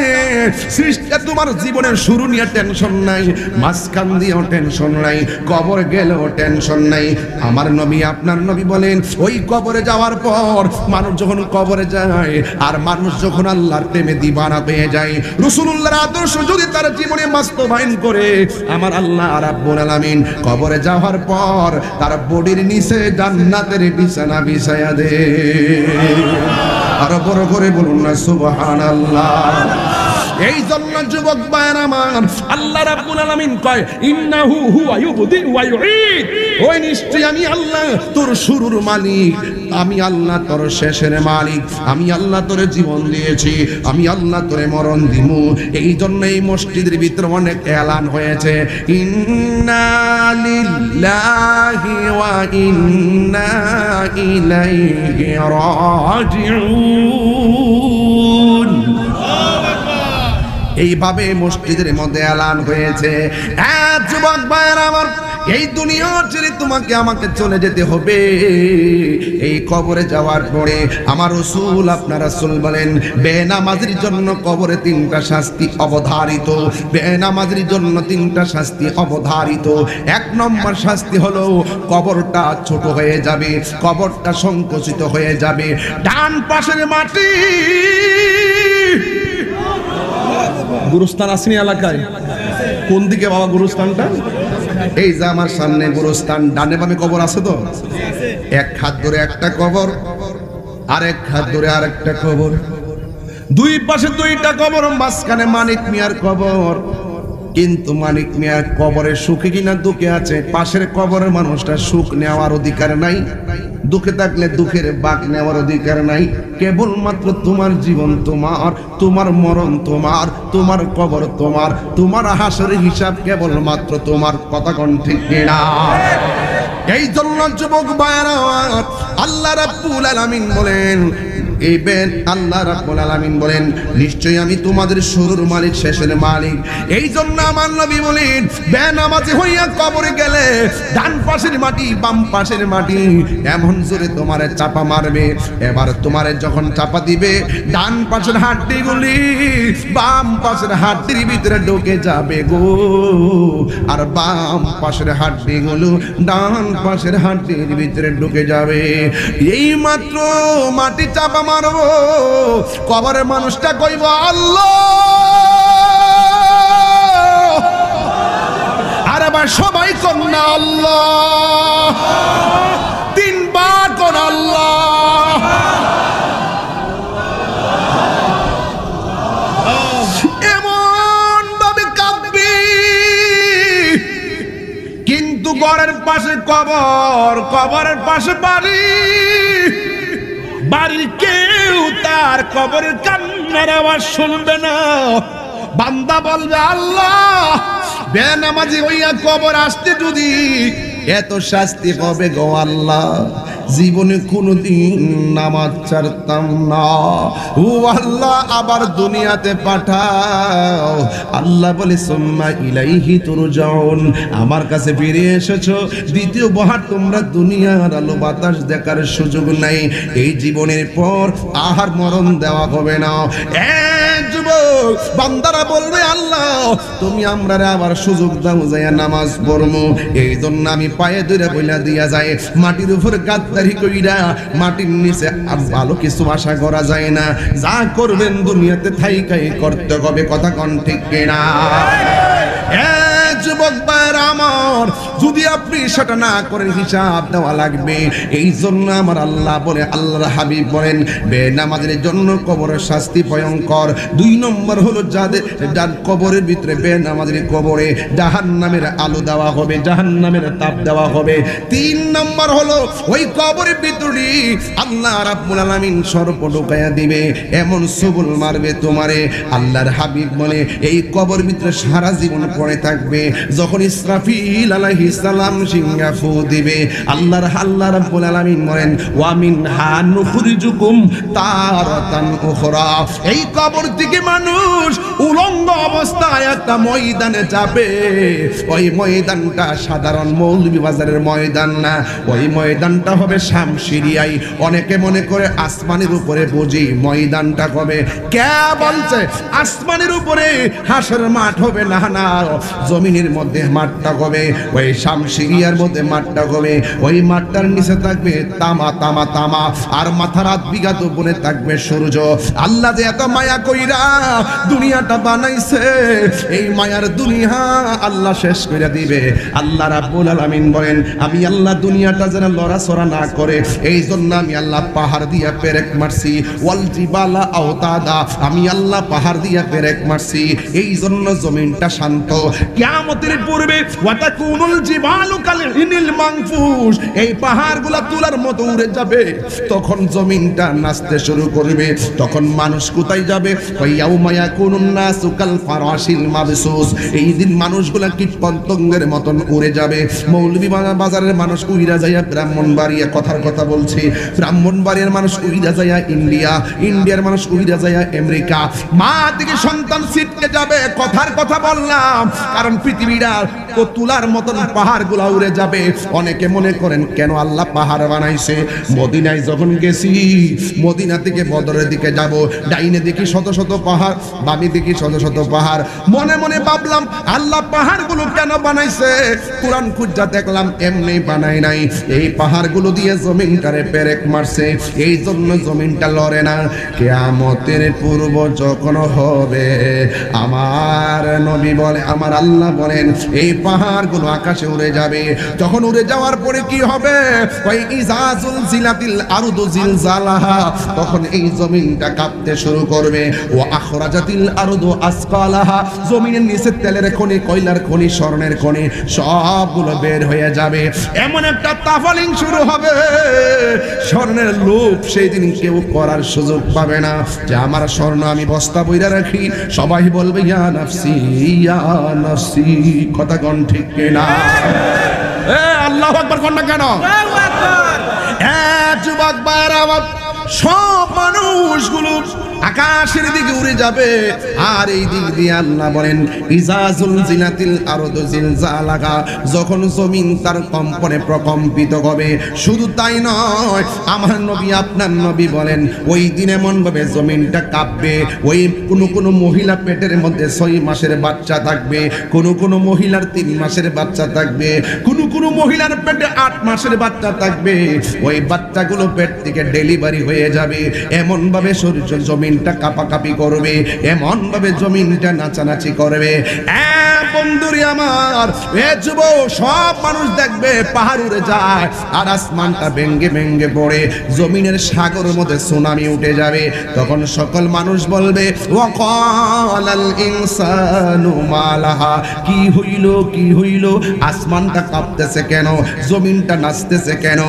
সৃষ্টি তোমার জীবনের শুরু নিয়ে টেনশন নাই, মাঝখান দিয়েও টেনশন নাই, কবর গেলেও টেনশন নাই। আমার নবী আপনার নবী বলেন ওই কবরে যাওয়ার পর মানুষ যখন কবরে যায় আর মানুষ যখন আল্লাহর প্রেমে দিবানা পেয়ে যায়, রাসূলুল্লাহর আদর্শ যদি তার জীবনে বাস্তবায়ন করে, আমার আল্লাহ রাব্বুল আলামিন কবরে যাওয়ার পর তার বডির নিচে জান্নাতের বিছানা বিছায়া দে। আর বড় করে বলুন না সুবহানাল্লাহ। এই জন্য যুবক ভাইরা আমার, আল্লাহ রাব্বুল আলামিন কয় ইন্নাহু হুয়া ইউবদি ওয়া ইউঈদ, ওই নিশ্চয় আমি আল্লাহ তোর শুরুর মালিক, আমি আল্লাহ তোর শেষের মালিক, আমি আল্লাহ তোরে জীবন দিয়েছি, আমি আল্লাহ তোরে মরণ দিমু। এই জন্য এই মসজিদের ভিতরে অনেক এলান হয়েছে ইন্না লিল্লাহি ওয়া ইন্না ইলাইহি রাজিউন। এইভাবে মসজিদের মধ্যে এলান হয়েছে। যুবক ভাইরা আমার, এই দুনিয়া ছেড়ে তোমাকে আমাকে চলে যেতে হবে। এই কবরে যাওয়ার পরে আমার রাসূল আপনার রাসূল বলেন বেনামাজির জন্য কবরে 3টা শাস্তি অবধারিত। বেনামাজির জন্য 3টা শাস্তি অবধারিত। 1 নম্বর শাস্তি হলো কবরটা ছোট হয়ে যাবে, কবরটা সংকুচিত হয়ে যাবে। ডান পাশের মাটি, গুরুস্থান আসেনি এলাকায়? কোন দিকে বাবা গুরুস্থানটা? এই যে আমার সামনে গুরুস্থান, ডানে বামে কবর আছে তো? এক হাত ধরে একটা কবর, আরেক হাত ধরে আরেকটা কবর, দুই পাশে 2টা কবর, মাঝখানে মানিক মিয়ার কবর। কিন্তু মানিক মিয়ার কবরে সুখে কিনা দুঃখে আছে, পাশের কবরের মানুষটা সুখ নেওয়ার অধিকার নাই, দুঃখে থাকলে দুঃখের ভাগ নেওয়ার অধিকার নাই। কেবলমাত্র তোমার জীবন তোমার, তোমার মরণ তোমার, তোমার কবর তোমার, তোমার হাসরের হিসাব কেবলমাত্র তোমার। কথা কোন ঠিক না? এই জন্য যুবক ভাইরা আল্লাহ রাব্বুল আলামিন বলেন, আল্লাহ রাব্বুল আলামিন বলেন নিশ্চয়ই আমি তোমাদের শুরুর মালিক শেষের মালিক। এই জন্য আমার নবী বলেন বেনামাজি হইয়া কবরে গেলে ডান পাশের মাটি বাম পাশের মাটি এমন জোরে তোমারে চাপা মারবে, এবার তোমারে যখন চাপা দিবে ডান পাশের হাড্ডিগুলি বাম পাশের হাড্ডির ভিতরে ঢুকে যাবে গো, আর বাম পাশের হাড্ডিগুলো ডান পাশের হাড্ডির ভিতরে ঢুকে যাবে। এই মাত্র মাটি চাপা মারবো, কবরের মানুষটা কইব আল্লাহ ঘরের পাশে কবর, কবরের পাশে বাড়ি, বাড়ির কেউ তার কবরের কান্নার আওয়াজ শুনবে না। বান্দা বলবে আল্লাহ, বেনামাজি হইয়া কবর আসতে যদি এত শাস্তি হবে গো আল্লাহ, জীবনে কোনোদিন নামাজ ছাড়তাম না। ও আল্লাহ আবার দুনিয়াতে পাঠাও। আল্লাহ বলে সুম্মা ইলাইহি তুরজাউন, আমার কাছে ফিরে এসেছো, দ্বিতীয় বহার তোমরা দুনিয়ার আলো বাতাস দেখার সুযোগ নাই। এই জীবনের পর আহার মরণ দেওয়া হবে না। যুবক বান্দারা বলবে আল্লাহ তুমি আমরারে আবার সুযোগ দাও যাইয়া নামাজ পড়মু। এই জন্য আমি পায়ে ধরে বইলা দিয়া যায়, মাটির উপর গাদ্দারি কইরা মাটির নিচে ভালো কিছু আশা করা যায় না। যা করবেন দুনিয়াতে থাইকাই করতে হবে, কথা কোন ঠিক কিনা? যুবক ভাইরা আমার, যদি আপনি সেটা না করেন হিসাব দেওয়া লাগবে। এই জন্য আমার আল্লাহ বলে, আল্লাহর হাবিব বলেন বেনামাজের জন্য কবরের শাস্তি ভয়ঙ্কর। 2 নম্বর হলো যার কবরের ভিতরে বেনামাজের কবরে জাহান্নামের আলো দেওয়া হবে, জাহান্নামের তাপ দেওয়া হবে। 3 নম্বর হলো ওই কবরের ভিতরে আল্লাহ রাব্বুল আলামিন সর্প ঢুকাইয়া দিবে, এমন সবল মারবে তোমারে। আল্লাহর হাবিব বলে এই কবরের ভিতরে সারা জীবন পড়ে থাকবে। যখন ইসরাফিল আলাইহিস সালাম সিংহা ফু দিবে, আল্লাহ রাব্বুল আলামিন বলেন ওয়া মিনহা নুখরিজুকুম তারাতান উখরা। এই কবর থেকে মানুষ উলঙ্গ অবস্থায় একটা ময়দানে যাবে। ওই ময়দানটা সাধারণ মৌলভীবাজারের ময়দান না, ওই ময়দানটা হবে শামশিরিয়ায়। অনেকে মনে করে আসমানের উপরে বুঝি ময়দানটা হবে। কে বলছে আসমানের উপরে হাসর মাঠ হবে? না না, জমিনের মধ্যে মাঠটা হবে, ওই শামশিরিয়ার মধ্যে মাঠটা হবে। ওই মাঠটার নিচে থাকবে তামা তামা তামা, আর মাথার হাত বিঘাত উপরে থাকবে সূর্য। আল্লাহ যে এত মায়া কইরা দুনিয়াটা বানাইছে, এই মায়ার দুনিয়া আল্লাহ শেষ করে দিবে। আল্লাহ রাব্বুল আলামিন বলেন আমি আল্লাহ দুনিয়াটা যেন লড়াচড়া না করে, এই জন্য আমি আল্লাহ পাহাড় দিয়া পেরেক মারছি। ওয়াল জিবালা আওতাদা, আমি আল্লাহ পাহাড় দিয়া পেরেক মারছি, এই জন্য জমিনটা শান্ত। কিয়ামতের পূর্বে ওয়াতাকুনুল জিবালু কালহিনিল মানফুস, এই পাহাড়গুলা তুলার মতো উড়ে যাবে। তখন জমিনটা নাচতে শুরু করবে। তখন মানুষ কোথায় যাবে? ইয়াউমা ইয়াকুনুন নাসু কাল ফারাশিল মাবসুস, এই দিন মানুষগুলা কীট পতঙ্গের মতন উড়ে যাবে। মৌলভী বাজারের মানুষ উইরা যাইয়া ব্রাহ্মণবাড়িয়া, কথার কথা বলছি, ব্রাহ্মণবাড়িয়ার মানুষ উইরা যাইয়া ইন্ডিয়া, ইন্ডিয়ার মানুষ উইরা যাইয়া আমেরিকা। মা থেকে সন্তান ছিটকে যাবে, কথার কথা বললাম। কারণ পৃথিবীটা ও তুলার মতন পাহাড়গুলা উড়ে যাবে। অনেকে মনে করেন কেন আল্লাহ পাহাড় বানাইছে? মদিনায় যখন গেছি, মদিনা থেকে বদরের দিকে যাব, ডাইনে দেখি শত শত পাহাড়, বামে দেখি শত শত পাহাড়। মনে মনে ভাবলাম আল্লাহ পাহাড়গুলো কেন বানাইছে? কুরআন খুঁজা দেখলাম এমনি বানাই নাই, এই পাহাড়গুলো দিয়ে জমিনটারে পেরেক মারছে, এই জন্য জমিনটা লড়ে না। কিয়ামতের পূর্ব যখন হবে, আমার নবী বলে, আমার আল্লাহ বলেন এই পাহাড়গুলো আকাশে উড়ে যাবে। তখন উড়ে যাওয়ার পরে কি হবে? ওই ইজাজুল জিলাতিল আরদু জিলজালাহা, তখন এই জমিনটা কাঁপতে শুরু করবে। ও আখরাজাতিল আরদু আসকালাহা, জমিনের নিচে তেলের খনি, কয়লার খনি, স্বর্ণের খনি সবগুলো বের হয়ে যাবে। এমন একটা তাফালিং শুরু হবে, স্বর্ণের লোভ সেই দিন কেউ করার সুযোগ পাবে না। যে আমার স্বর্ণ আমি বস্তা বইরা রাখি, সবাই বলবে ইয়া নাফসি ইয়া নাফসি, কথা কোন ঠিক কিনা? আল্লাহু আকবার কোন না কেন? যুবক ভাইরা আমার, সব মানুষগুলো আকাশের দিকে উড়ে যাবে। আর এই দিক দিয়ে আল্লাহ বলেন ইজাজুল জিনাতিল আরদু জিলজালাহা, যখন জমিন তার কম্পনে প্রকম্পিত হবে। শুধু তাই নয়, আমার নবী আপনার নবী বলেন ওই দিন এমন ভাবে জমিনটা কাঁপবে। ওই কোনো মহিলা পেটের মধ্যে 6 মাসের বাচ্চা থাকবে, কোনো মহিলার 3 মাসের বাচ্চা থাকবে, কোনো মহিলার পেটে 8 মাসের বাচ্চা থাকবে। ওই বাচ্চাগুলো পেট থেকে ডেলিভারি হয়ে যাবে। এমন ভাবে শরীর জমি জমিনটা কাঁপাকাঁপি করবে, এমন ভাবে জমিনটা নাচানাচি করবে। বন্ধুরি আমার, এ যুব সব মানুষ দেখবে পাহাড় উড়ে যায় আর আসমানটা ভেঙ্গে ভেঙ্গে পড়ে জমিনের সাগরের মধ্যে সুনামি উঠে যাবে। তখন সকল মানুষ বলবে ওয়াকালাল ইনসানু মালাহা, কি হইল কি হইল, আসমানটা কাঁপতেছে কেন, জমিনটা নাচতেছে কেন,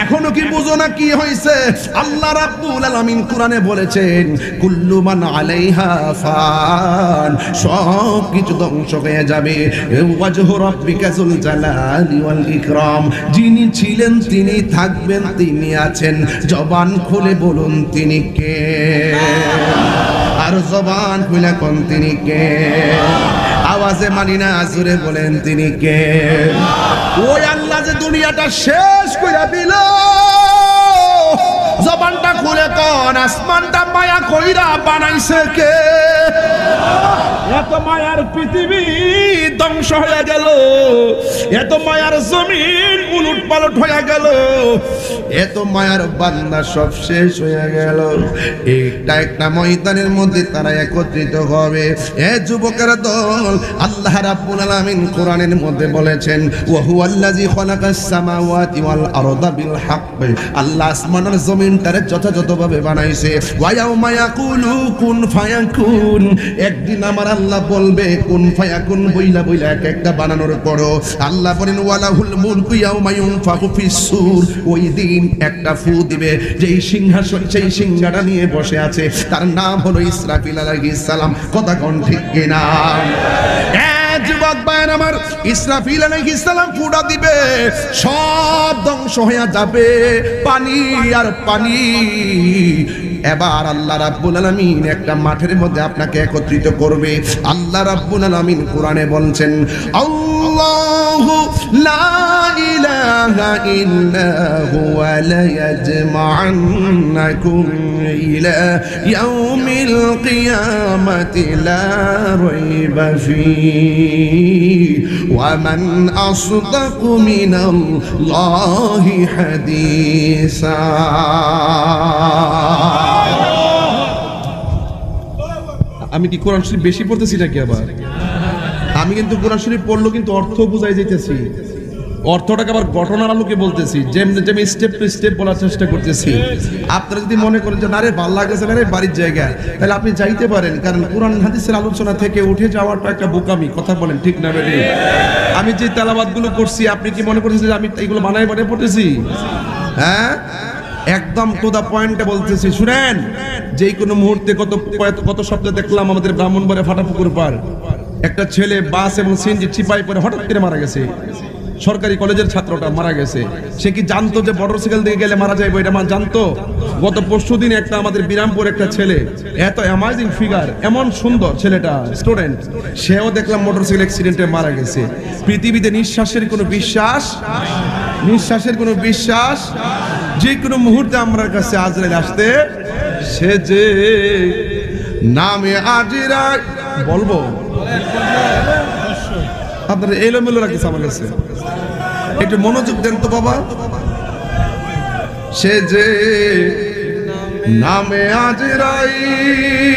এখনো কি বুঝো না কি হয়েছে? আল্লাহ রাব্বুল আলামিন কোরআনে বলেছেন কুল্লু মান আলাইহা ফান, সব কিছু ধ্বংস হয়ে যাবে। ওয়াজহু রাব্বিকা যুল জালালি ওয়াল ইকরাম, যিনি ছিলেন তিনি থাকবেন, তিনি আছেন, জবান খুলে বলুন তিনি কে, আর জবান খুলে কোন তিনি কে, আওয়াজে মানি না জোরে বলেন তিনি কে। ওই আল্লাহ যে দুনিয়াটা শেষ করে দিল, জবানটা খুলে কোন, আসমানটা মায়া কইরা বানাইছে কে? এত মায়ার পৃথিবী ধ্বংস হয়ে গেল, এত মায়ার জমিন উলট পালট হয়ে গেল, এত মায়ার বান্দা সব শেষ হয়ে গেল। একটা একটা ময়দানের মধ্যে তারা একত্রিত হবে। এ যুবকের দল, আল্লাহ রাব্বুল আলামিন কোরআনের মধ্যে বলেছেন ওয়া হুয়াল্লাযী খালাকাস সামাওয়াতি ওয়াল আরদা বিল হক, আল্লাহ আসমান আর জমিনটারে যথাযথভাবে বানাইছে। ওয়া ইয়াউমা ইয়াকুলু কুন ফায়াকুন, একদিন আমার আল্লাহ বলবে কুন ফায়াকুন বইলা বইলা এক একটা বানানোর পরও আল্লাহ বলেন ওয়ালাহুল মুলকু ইয়াউমা ইউনফাখু ফিস সূর, ওই দিন একটা ফু দিবে, যেই সিংহাসন সেই সিংহাটা নিয়ে বসে আছে তার নাম হলো ইসরাফিল আলাইহিস সালাম। কথা কোন ঠিক কিনা? যুবক ভাইয়ের আমার, ইসরাফিল আলাইহিস সালাম ফুটা দিবে, সব ধ্বংস হয়ে যাবে, পানি আর পানি। এবার আল্লাহ রাব্বুল আলামিন একটা মাঠের মধ্যে আপনাকে একত্রিত করবে। আল্লাহ রাব্বুল আলামিন কোরআনে বলছেন আল্লাহু লা ইলাহা ইল্লা হুয়া লা ইয়াজমা'আন্নাকুম ইলা ইয়াউমিল কিয়ামাতি লা রাইবা ফীহি ওয়া মান আসদাকু মিনাল্লাহি হাদিসা। আমি কি কোরআন শরীফ বেশি পড়তেছি নাকি? আবার আমি কিন্তু কোরআন শরীফ পড়লো কিন্তু অর্থ বুঝাই যাইতেছি, অর্থটাকে আবার ঘটনার আলোকে বলতেছি, যেমনি যেমনি স্টেপ টু স্টেপ বলার চেষ্টা করতেছি। আপনারা যদি মনে করেন যে না রে ভালো লাগতেছে না রে বাড়ির জায়গা, তাহলে আপনি যাইতে পারেন, কারণ কোরআন হাদিসের আলোচনা থেকে উঠে যাওয়াটা একটা বোকামি। কথা বলেন ঠিক না বেটি? আমি যে তেলাওয়াতগুলো করছি আপনি কি মনে করতেছেন যে আমি এইগুলো বানাই বানাই পড়তেছি? হ্যাঁ, একদম টু দা পয়েন্টে বলতেছি। শুনেন, যে কোনো মুহূর্তে কত শব্দ দেখলাম আমাদের ব্রাহ্মণবাড়িয়া ফাটাপুকুর পার, একটা ছেলে বাস এবং সিএনজি চিপাই পরে হঠাৎ করে মারা গেছে। সরকারি কলেজের ছাত্রটা মারা গেছে। সে কি জানতো যে মোটরসাইকেল দিয়ে গেলে মারা যাবে? এটা জানতো? গত পরশুদিন একটা আমাদের বিরামপুর একটা ছেলে, এত অ্যামাজিং ফিগার, এমন সুন্দর ছেলেটা, স্টুডেন্ট, সেও দেখলাম মোটরসাইকেল অ্যাক্সিডেন্টে মারা গেছে। পৃথিবীতে নিঃশ্বাসের কোনো বিশ্বাস, নিঃশ্বাসের কোনো বিশ্বাস, যে কোনো মুহূর্তে আমার কাছে আজরাইল আসতে, সে যে নামে আজরাইল বলবো, আপনারা এলোমেলো রাখছে আমার কাছে, একটু মনোযোগ দেন তো বাবা। সে যে নামে আজরাইল,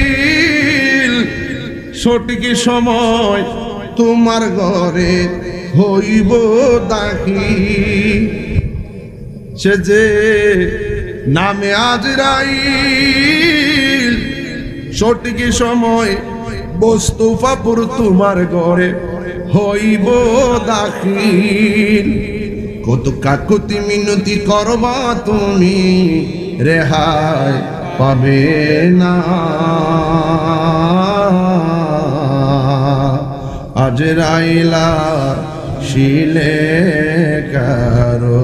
সঠিক সময় তোমার ঘরে হইব দাখিল। সে যে নামে আজরাইল, সঠিক সময় বস্তুফাপুর তোমার ঘরে হইব দাখিল। কত কাকুতি মিনতি করবা তুমি, রেহাই পাবে না। আজরাইলা শিলে কারো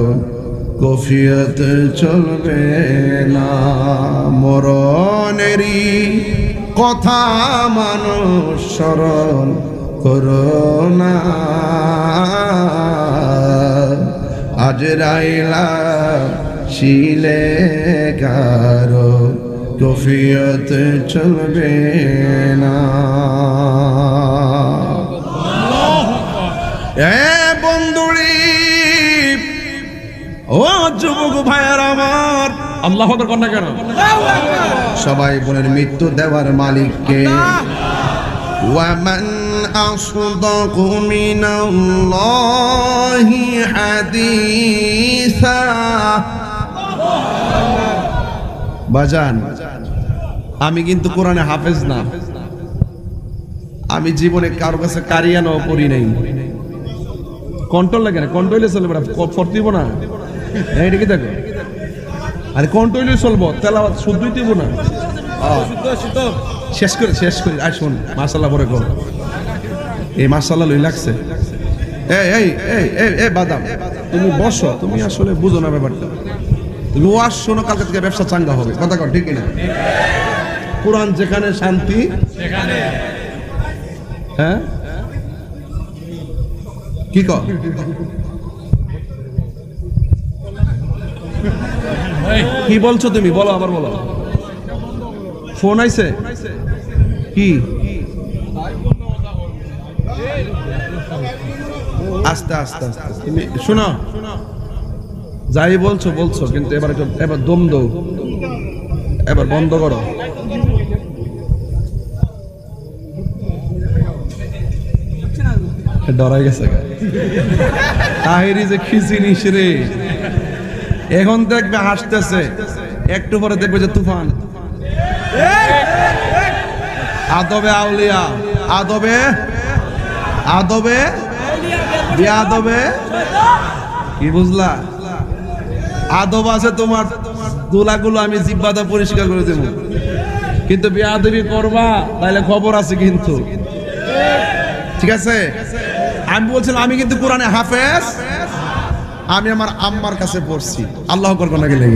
কফিয়ত চলবে না। মরণেরই কথা মানুষ স্মরণ করোনা। আজরাইলা শিলে কারো কফিয়ত চলবে না। এ বন্ধুরি, ও যুবক ভাইয়ের আমার, আল্লাহু আকবার কন্যা কেন? সবাই বলেন মৃত্যু দেওয়ার মালিক কে? ওয়ামান আসদাকু মিনাল্লাহি হাদিসা। বাজান, আমি কিন্তু কোরআনে হাফেজ না, আমি জীবনে কারো কাছে কারিয়ানো পড়ি নাই। কন্ট্রোল লাগে না, কন্ট্রোলে চলবে না, ফর্তিব না, এটা কি দেখো? আরে কন্ট্রোলে চলবো, তেলাওয়াত শুদ্ধই দিব না। শেষ করি আয় শোন, মাশাআল্লাহ পরে কর। এই মাশাআল্লাহ লই লাগছে। এই বাদাম, তুমি বসো, তুমি আসলে বুঝো না ব্যাপারটা। তুমি ওয়াজ শোনো, কালকে থেকে ব্যবসা চাঙ্গা হবে। কথা কর, ঠিক কিনা? কোরআন যেখানে শান্তি সেখানে। হ্যাঁ কি কর? কি বলছো তুমি? বলো, আবার বলো। ফোন আইছে কি? আস্তে আস্তে আস্তে তুমি শোনো, যাই বলছো কিন্তু এবার দম দাও, এবার বন্ধ করো। ডরাই গেছে তাহিরি যে কি জিনিস রে। এখন দেখবে হাসতেছে, একটু পরে দেখবে যে তুফান। আদবে আউলিয়া, আদবে বিয়াদবে, কি বুঝলা? আদব আছে তোমার, দুলাগুলো আমি জিব্বাটা পরিষ্কার করে দেব, কিন্তু বিয়াদবি করবা তাহলে খবর আছে কিন্তু। ঠিক আছে? আমি বলছিলাম আমি কিন্তু কোরআনে হাফেজ, আমি আমার আম্মার কাছে পড়ছি। আল্লাহ করবো না গেলে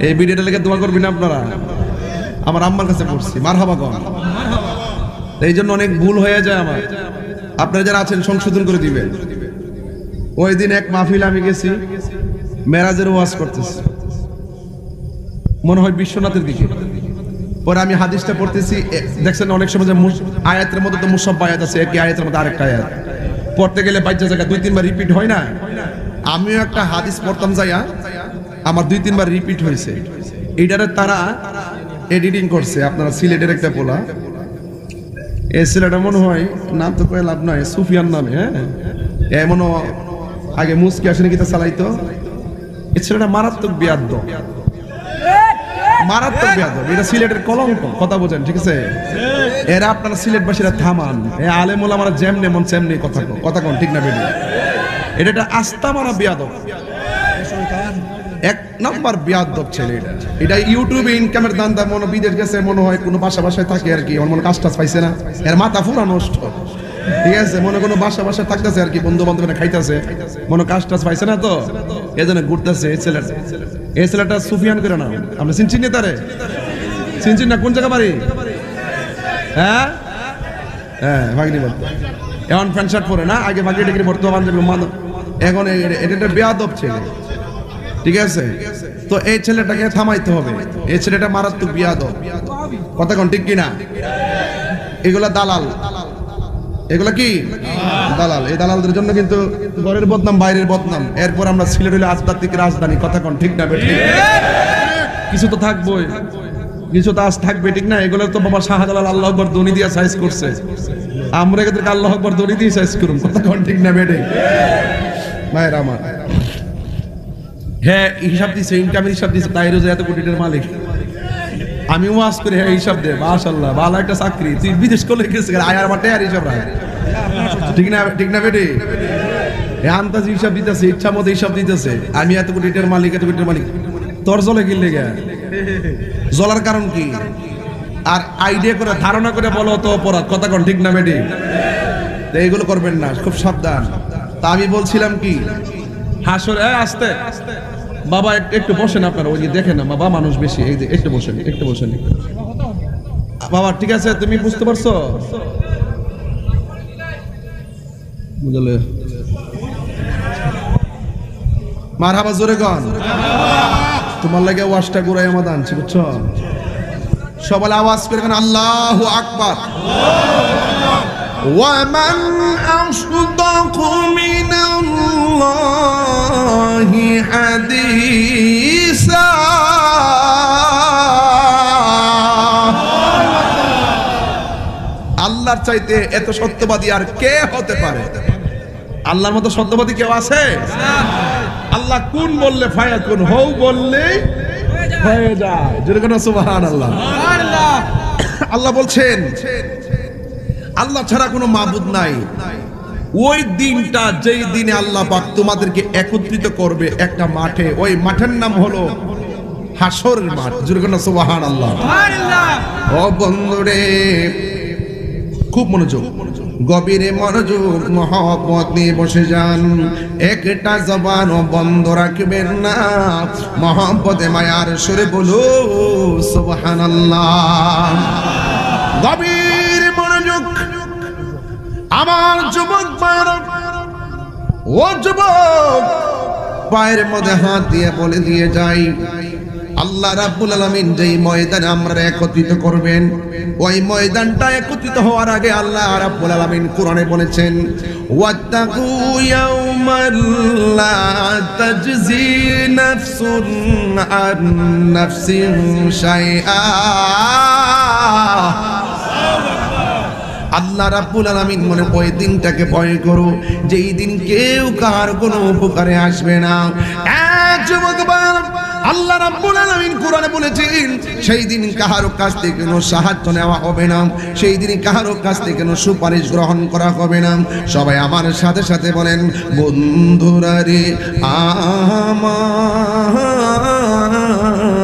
এই ভিডিওটা লেগে দোয়া করবি না আপনারা? আমার আম্মার কাছে পড়ছি। মারহাবা কর। এই জন্য অনেক ভুল হয়ে যায় আমার, আপনারা যারা আছেন সংশোধন করে দিবেন। ওই দিন এক মাহফিল আমি গেছি, মেরাজের ওয়াজ করতেছি, মনে হয় বিশ্বনাথের দিকে। পরে আমি হাদিসটা পড়তেছি, দেখছেন অনেক সময় যে আয়াতের মধ্যে তো মুসাব্বা আয়াত আছে, একই আয়াতের মধ্যে আরেকটা আয়াত পড়তে গেলে বাচ্চা জায়গা 2-3 বার রিপিট হয় না? আমিও একটা হাদিস পড়তাম যাইয়া, আমার 2-3 বার রিপিট হয়েছে। এইটারে তারা এডিটিং করছে, আপনারা সিলেটের একটা পোলা, এই ছেলেটা মনে হয়, নাম তো কয়ে লাভ নয়, সুফিয়ান নামে। হ্যাঁ, এমনও আগে মুসকি আসেনি কি তা চালাইতো। এই ছেলেটা মারাত্মক বিয়াদ্দব, মারাত্মক বিয়াদব। এটা সিলেটের কলঙ্ক, কথা বোঝেন, ঠিক আছে? এরা আপনারা সিলেটবাসীরা থামান, এ আলেম ওলামারা যেমনে মন সেমনি কথা কোন, ঠিক না বেটি? এটা একটা আস্থা মারা বিয়াদব, এক নাম্বার বিয়াদব ছেলে এটা। এটা ইউটিউবে ইনকামের দান্দা, মনে বিদেশ গেছে, মনে হয় কোনো বাসায় থাকে আর কি, মনে কাজ টাজ পাইছে না, এর মাথা পুরা নষ্ট। ঠিক আছে, মনে কোনো বাসায় থাকতেছে আর কি, বন্ধু বান্ধব খাইতেছে, মনে কাজ টাজ পাইছে না, তো এজন্য ঘুরতেছে। এই ছেলেটা সুফিয়ান করে না, আপনি চিনছেন তারে? চিনছেন না? কোন জায়গা বাড়ি? হ্যাঁ হ্যাঁ, ভাগনি বলতো। এখন প্যান্ট শার্ট পরে না, আগে ভাগনি ডিগ্রি পড়তো, এখন এটা বেয়াদব ছেলে। ঠিক আছে, তো এই ছেলেটাকে থামাইতে হবে। এই ছেলেটা মারাত্মক বিয়াদব, কথা কোন, ঠিক কিনা? এগুলা দালাল, এগুলা কি দালাল। এই দালালদের জন্য কিন্তু ঘরের বদনাম, বাইরের বদনাম। এরপর আমরা সিলেট হইলে আধ্যাত্মিক রাজধানী, কথা কোন, ঠিক না বেঠিক? কিছু তো থাকবোই, কিছু তো আজ থাকবে, ঠিক না? এগুলো তো বাবা শাহজালাল আল্লাহ আকবার ধ্বনি দিয়ে সাইজ করছে, আমরা এদেরকে আল্লাহ আকবার ধ্বনি দিয়ে সাইজ করুন, কথা কোন, ঠিক না বেঠিক? ভাইরা আমার, হ্যাঁ হিসাব দিছে, ইনকামের হিসাব দিছে, তাই রোজে এত কোটি টাকার মালিক। আমি ওয়াজ করে হ্যাঁ হিসাব দে, মাশাআল্লাহ ভালো একটা চাকরি, তুই বিদেশ করলে গেছে আয়ার মাঠে আর হিসাব রাখ, ঠিক না? ঠিক না বেটি? আন্দাজ হিসাব দিতেছে, ইচ্ছা মতো হিসাব দিতেছে, আমি এত কোটি টাকার মালিক, এত কোটি টাকার মালিক। তোর জলে গিললে গে, জ্বলার কারণ কি? আর আইডিয়া করে ধারণা করে বলো তো অপরাধ, কথা কোন, ঠিক না বেটি? এইগুলো করবেন না, খুব সাবধান। তা আমি বলছিলাম কি, হাসরে আসতে বাবা একটু বসেন, আপনারা ওই যে দেখেন না বাবা, মানুষ বেশি, এই যে একটু বসেন, একটু বসেন বাবা, ঠিক আছে? তুমি বুঝতে পারছো? বুঝলে মারহাবা, জোরে গান। তোমার লাগে ওয়াজটা গুড়াই আমাদের আনছি, বুঝছো? সবাই আওয়াজ করে আল্লাহু আকবার। ومن أصدق من الله حديثا আল্লাহর চাইতে এত সত্যবাদী আর কে হতে পারে? আল্লাহর মতো সত্যবাদী কেউ আছে? আল্লাহ কোন বললে ফায়াকুন, হও বললে হয়ে যায়। জোরে কোন সুবহানাল্লাহ। আল্লাহ বলছেন আল্লাহ ছাড়া কোনো মাবুদ নাই। ওই দিনটা যেই দিনে আল্লাহ পাক তোমাদেরকে একত্রিত করবে একটা মাঠে, ওই মাঠের নাম হলো হাসরের মাঠ। জোরে কোন সুবহানাল্লাহ। ও বন্ধুরে খুব মনোযোগ, গভীরে মনোযোগ, মহব্বত নিয়ে বসে যান। একটা জবান বন্ধ রাখবেন না, মহব্বতে মায়ার সুরে বলো সুবহানাল্লাহ। গভীর মনোযোগ আমার যুবক ভাইরা, ও যুবক, পায়ের মধ্যে হাত দিয়ে বলে দিয়ে যাই, আল্লাহ রাব্বুল আলামিন যেই ময়দানে আমরা একত্রিত করবেন, ওই ময়দানটা একত্রিত হওয়ার আগে আল্লাহ রাব্বুল আলামিন কোরআনে বলেছেন, ওয়াত্তাকু ইয়াওমান লা তাজজি নাফসুন আন নাফসিন শাইআ। আল্লাহ রাব্বুল আলামিন মনে ওই দিনটাকে ভয় করো যেই দিন কেউ কার কোনো উপকারে আসবে না। যুবক ভাইরা, আল্লাহ রাব্বুল আলামিন কোরআনে বলেছেন সেই দিন কাহারো কাছ থেকে কোনো সাহায্য নেওয়া হবে না, সেই দিন কাহারো কাছ থেকে কোনো সুপারিশ গ্রহণ করা হবে না। সবাই আমার সাথে সাথে বলেন, বন্ধুরা রে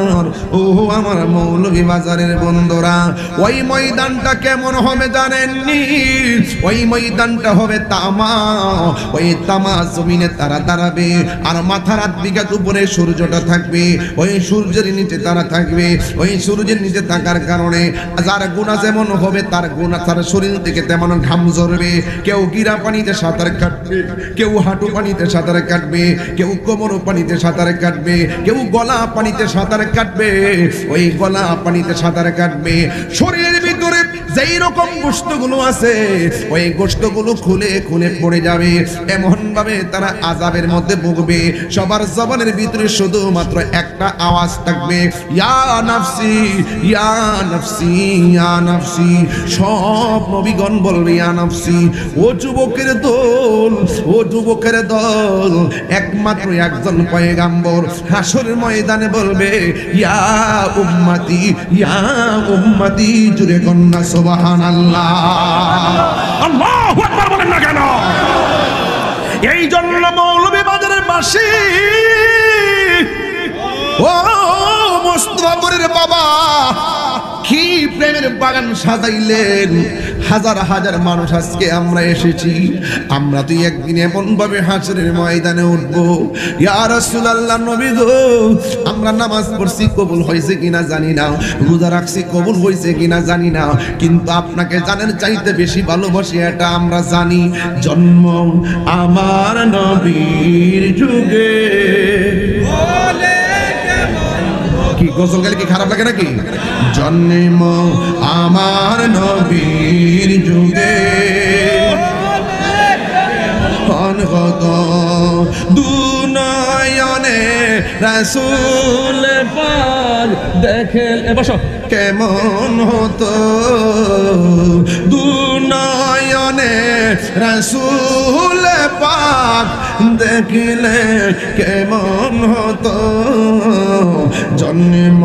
আমার, ও আমার মৌলভীবাজারের বন্ধুরা, ওই ময়দানটা কেমন হবে জানেননি? ওই ময়দানটা হবে তামা। ওই তামা জমিনে তারা দাঁড়াবে আর মাথার হাত বিঘাত উপরে সূর্যটা থাকবে, ওই সূর্যের নিচে তারা থাকবে। ওই সূর্যের নিচে থাকার কারণে যার গুনাহ যেমন হবে তার গুনাহ তার শরীর থেকে তেমন ঘাম ঝরবে। কেউ গিরা পানিতে সাঁতার কাটবে, কেউ হাঁটু পানিতে সাঁতার কাটবে, কেউ কোমর পানিতে সাঁতার কাটবে, কেউ গলা পানিতে সাঁতার কাটবে। ওই গলা পানিতে সাঁতার কাটবে, শরীরের ভিতরে যেই রকম গোশতগুলো আছে ওই গোশতগুলো খুলে খুলে পড়ে যাবে। এমন ভাবে তারা আযাবের মধ্যে ভুগবে। সবার জবানের ভিতরে শুধুমাত্র একটা আওয়াজ থাকবে, ইয়া নাফসি ইয়া নাফসি ইয়া নাফসি। সব নবীগণ বলবে ইয়া নাফসি। ও যুবকের দল, ও যুবকের দল, একমাত্র একজন পয়গাম্বর হাসরের ময়দানে বলবে, ইয়া উম্মতি ইয়া উম্মতি। জুরে কন্যা সুবহানাল্লাহ। আল্লাহু আকবার বলেন না কেন? এই জন্য মৌলভীবাজারের বাসী, ও মুস্তাফাপুরের বাবা, কি প্রেমের বাগান সাজাইলেন। হাজার হাজার মানুষ আজকে আমরা এসেছি। আমরা তো একদিন এমন ভাবে হাসরের ময়দানে উঠবো, ইয়া রাসূলুল্লাহ নবী গো, আমরা নামাজ পড়ছি কবুল হয়েছে কিনা জানি না, রোজা রাখছি কবুল হয়েছে কিনা জানি না, কিন্তু আপনাকে জানার চাইতে বেশি ভালোবাসি এটা আমরা জানি। জন্ম আমার নবীর যুগে। কি গোসল গেলে কি খারাপ লাগে নাকি? জন্ম আমার নবীর যুগে, অনগত দুনয়নে রাসূল পাক দেখে বসো কেমন হতো। দুনয়নে রাসূল পাক দেখিলে কেমন হতো। জন্ম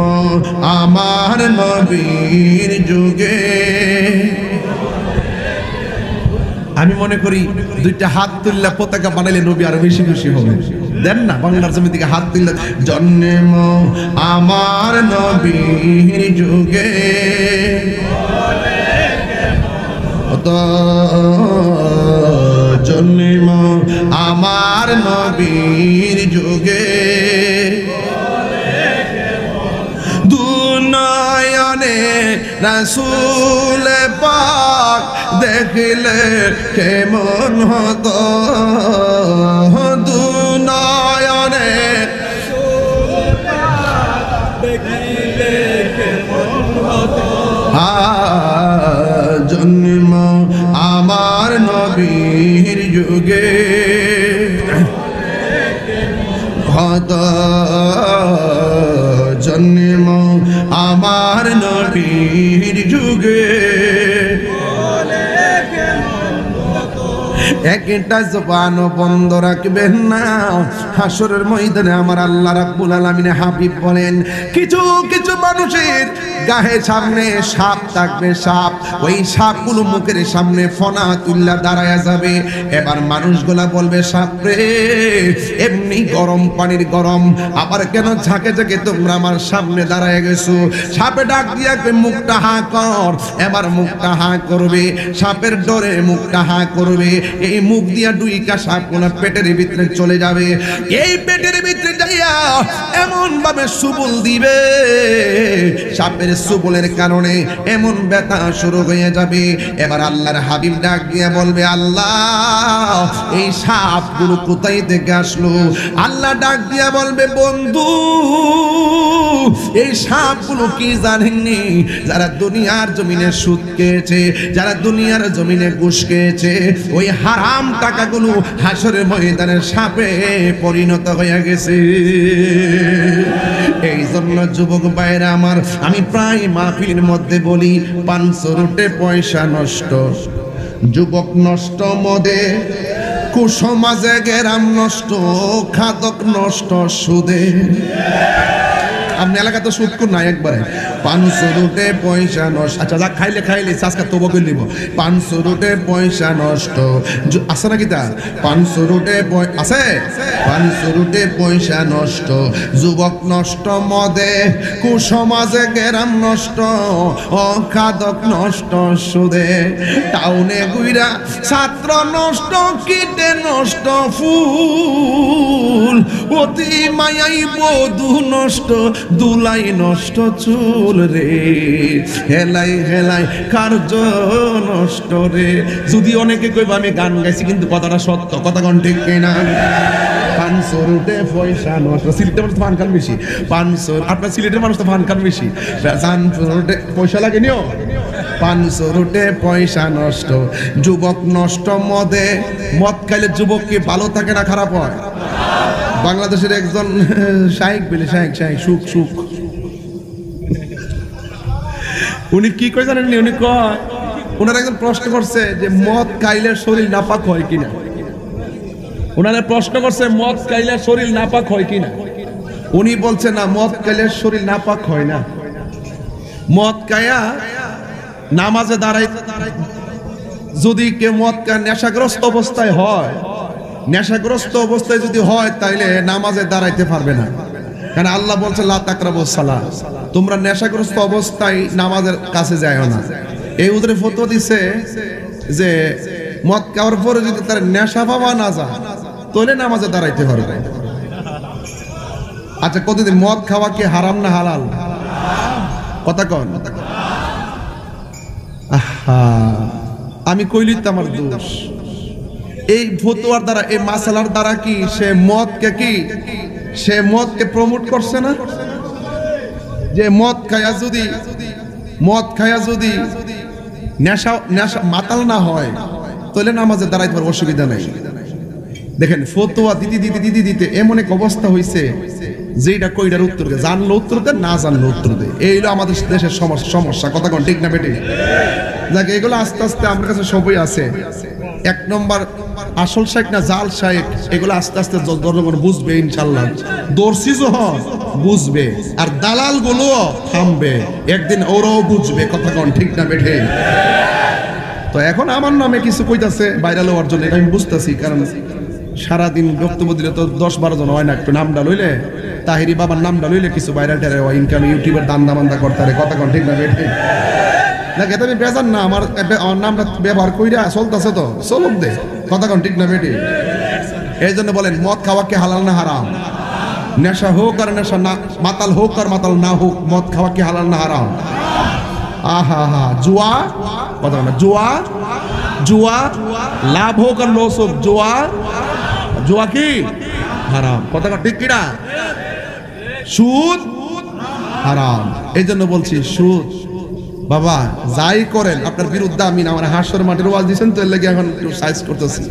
আমার নবীর যুগে। আমি মনে করি দুইটা হাত তুললে পতাকা বানাইলে নবী আরো বেশি খুশি হবে। দেন না বাংলার জমি থেকে হাত তুললে, জন্ম আমার নবীর যুগে, জন্ম আমার নবীর যুগে। দুনয়নে রাসূল পাক দেখিলে কেমন হতো। দুনয়নে দেখিলে কেমন হতো। জন্ম আমার নবীর যুগে কত জন্ম আমার নবীর যুগে একটা জবান বন্ধ রাখবেন না। হাসরের ময়দানে আমার আল্লাহ রাব্বুল আলামিন হাবিব বলেন কিছু কিছু মানুষের গায়ের সামনে সাপ থাকবে, সাপ, ওই সাপগুলো মুখের সামনে ফনা তুল্লা দাঁড়ায়া যাবে। এবার মানুষগুলা বলবে সাপ রে এমনি গরম পানির গরম, আবার কেন ঝাঁকে ঝাঁকে তোমরা আমার সামনে দাঁড়ায় গেছো। সাপে ডাক দিয়া মুখটা হা কর, এবার মুখটা হা করবে, সাপের ডরে মুখটা হা করবে। এই মুখ দিয়া ডুইকা সাপগুলা পেটের ভিতরে চলে যাবে। এই পেটের ভিতরে যাইয়া এমন ভাবে সুবল দিবে, সাপের সুবলের কারণে এমন ব্যথা শুরু হয়ে যাবে। এবার আল্লাহর হাবিব ডাক দিয়া বলবে আল্লাহ এই সাপগুলো কোথায় থেকে আসলো? আল্লাহ ডাক দিয়া বলবে বন্ধু এই সাপগুলো কি জানেননি? যারা দুনিয়ার জমিনে সুদ খেয়েছে, যারা দুনিয়ার জমিনে ঘুষ খেয়েছে, ওই হারাম টাকাগুলো হাসরের ময়দানে সাপে পরিণত হয়ে গেছে। এই জন্য যুবক ভাইরা আমার, আমি প্রায় মাহফিলের মধ্যে বলি 500 রুটে পয়সা নষ্ট, যুবক নষ্ট মদে, কুসমাজে গেরাম নষ্ট, খাদক নষ্ট সুদে। আপনি এলাকা তো সুদ কোন নাই একবারে 500 রুটে পয়সা নষ্ট। আচ্ছা যা খাইলে খাইলে আজকে তবু করে নিব। 500 রুটে পয়সা নষ্ট আছে নাকি? তা 500 রুটে আছে, 500 রুটে পয়সা নষ্ট, যুবক নষ্ট মদে, কুসমাজে গেরাম নষ্ট, অখাদক নষ্ট সুদে, টাউনে গুইরা ছাত্র নষ্ট, কীটে নষ্ট ফুল, অতি মায়াই বধূ নষ্ট, দুলাই নষ্ট চুল রে, হেলাই হেলাই কার্য নষ্ট রে। যদি অনেকে কইবা আমি গান গাইছি, কিন্তু কথাটা সত্য, কথা কোন ঠিক কিনা? 500 রুটে পয়সা নষ্ট। সিলেটের মানুষ তো ফান খান বেশি, 500 আপনার সিলেটের মানুষ তো ফান খান বেশি। 500 রুটে পয়সা লাগে নিও, 500 রুটে পয়সা নষ্ট, যুবক নষ্ট মদে। মদ খাইলে যুবক কি ভালো থাকে না খারাপ হয়? বাংলাদেশের একজন শাইখ বলে, শাইখ সুখ সুখ, উনি কি কয় জানেন? উনি কয় ওনার একজন প্রশ্ন করছে যে মদ খাইলে শরীর নাপাক হয় কিনা। ওনারা প্রশ্ন করছে মদ খাইলে শরীর নাপাক হয় কিনা। উনি বলছে না, মদ খাইলে শরীর নাপাক হয় না। মদ খায়া নামাজে দাঁড়াই, যদি কেউ মদ খায় নেশাগ্রস্ত অবস্থায় হয়, নেশাগ্রস্ত অবস্থায় যদি হয় তাইলে নামাজে দাঁড়াইতে পারবে না। কারণ আল্লাহ বলছে লা তাকরাবুস সালাহ, তোমরা নেশাগ্রস্ত অবস্থায় নামাজের কাছে যায়ও না। এই উদ্রে ফতোয়া দিছে যে মদ খাওয়ার পরে যদি তার নেশা পাওয়া না যায় তাহলে নামাজে দাঁড়াইতে পারবে। আচ্ছা কতদিন মদ খাওয়া কি হারাম না হালাল? কথা কন। আমি কইলি তো আমার দোষ। এই ফতোয়ার দ্বারা, এই মাসালার দ্বারা কি সে মদকে প্রমোট করছে না? যে মদ খায়া যদি নেশা মাতাল না হয় তাহলে নামাজে দাঁড়াইতে পারবে, অসুবিধা নাই। দেখেন ফতোয়া দিতে এমন এক অবস্থা হয়েছে যেটা কইটার উত্তর দেয়, জানলো উত্তর দেয়, না জানলো উত্তর দেয়। এই হলো আমাদের দেশের সমস্যা। কথা কোন ঠিক না বেটি? দেখ এগুলো আস্তে আস্তে আমার কাছে সবই আছে। 1 নম্বর আসল শাইখ না জাল শাইখ, এগুলো আস্তে আস্তে জনগণ বুঝবে ইনশাল্লাহ। দর্শি যখন বুঝবে, আর দালাল গুলো থামবে, একদিন ওরাও বুঝবে। কথা কোন ঠিক না বেঠে? তো এখন আমার নামে কিছু কইতাছে ভাইরাল হওয়ার জন্য, এটা আমি বুঝতেছি। কারণ সারাদিন বক্তব্য দিলে তো 10-12 জন হয় না। একটু নামটা লইলে, তাহিরি বাবার নামটা লইলে কিছু ভাইরাল টেরে ইনকাম, ইউটিউবের দান্দা মান্দা করতে। কথা কোন ঠিক না বেঠে? দেখ এটা আমি বেজান না, আমার নামটা ব্যবহার কইরা চলতেছে তো চলুক দে। কথা কোন ঠিক না বেটি? এই জন্য বলেন মদ খাওয়া কি হালাল না হারাম? নেশা হোক আর নেশা না, মাতাল হোক আর মাতাল না হোক, মদ খাওয়া কি হালাল না হারাম? আহা জুয়া, কথা না, জুয়া লাভ হোক আর লস হোক, জুয়া কি হারাম? কথা ঠিক কিনা? সুদ হারাম। এই জন্য বলছি সুদ বাবা যাই করেন আপনার বিরুদ্ধে আমি না, আমার হাসর মাঠের ওয়াজ দিয়েছেন তো এর লাগি এখন একটু সাইজ করতেছি।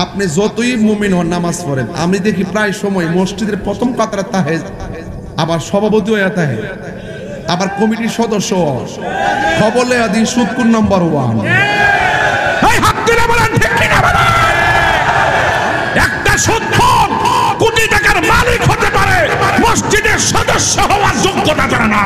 আপনি যতই মুমিন হন নামাজ পড়েন, আমি দেখি প্রায় সময় মসজিদের প্রথম কাতারে তাহে, আবার সভাপতি হয়ে তাহে, আবার কমিটির সদস্য, খবর লেয়া দিন সুদকুর নাম্বার 1। একটা সুদখোর কোটি টাকার মালিক হতে পারে, মসজিদের সদস্য হওয়ার যোগ্যতা তার না।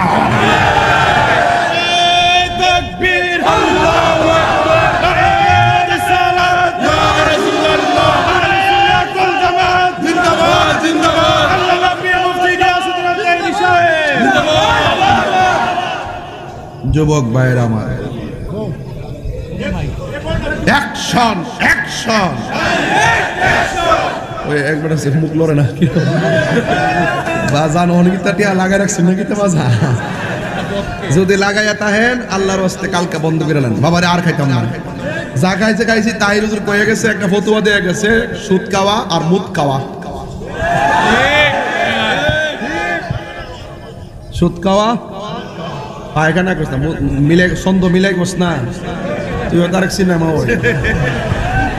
যুবক ভাইয়ের আমার, অ্যাকশন অ্যাকশন। ওই একবার আছে মুখ লড়ে না বাজান অনেকটা টিয়া লাগাই রাখছেন নাকি তো বাজা, যদি লাগাইয়া তাহেন আল্লাহর হস্তে কালকে বন্ধ করে নেন। বাবারে আর খাইতাম না, যা খাইছে খাইছি। তাই হুজুর কয়ে গেছে, একটা ফতুয়া দিয়ে গেছে, সুদ খাওয়া আর মুদ খাওয়া। সুদ খাওয়া পায়খানা করছ না, মিলে ছন্দ মিলাই করছ না, তুই তার সিনেমা ওই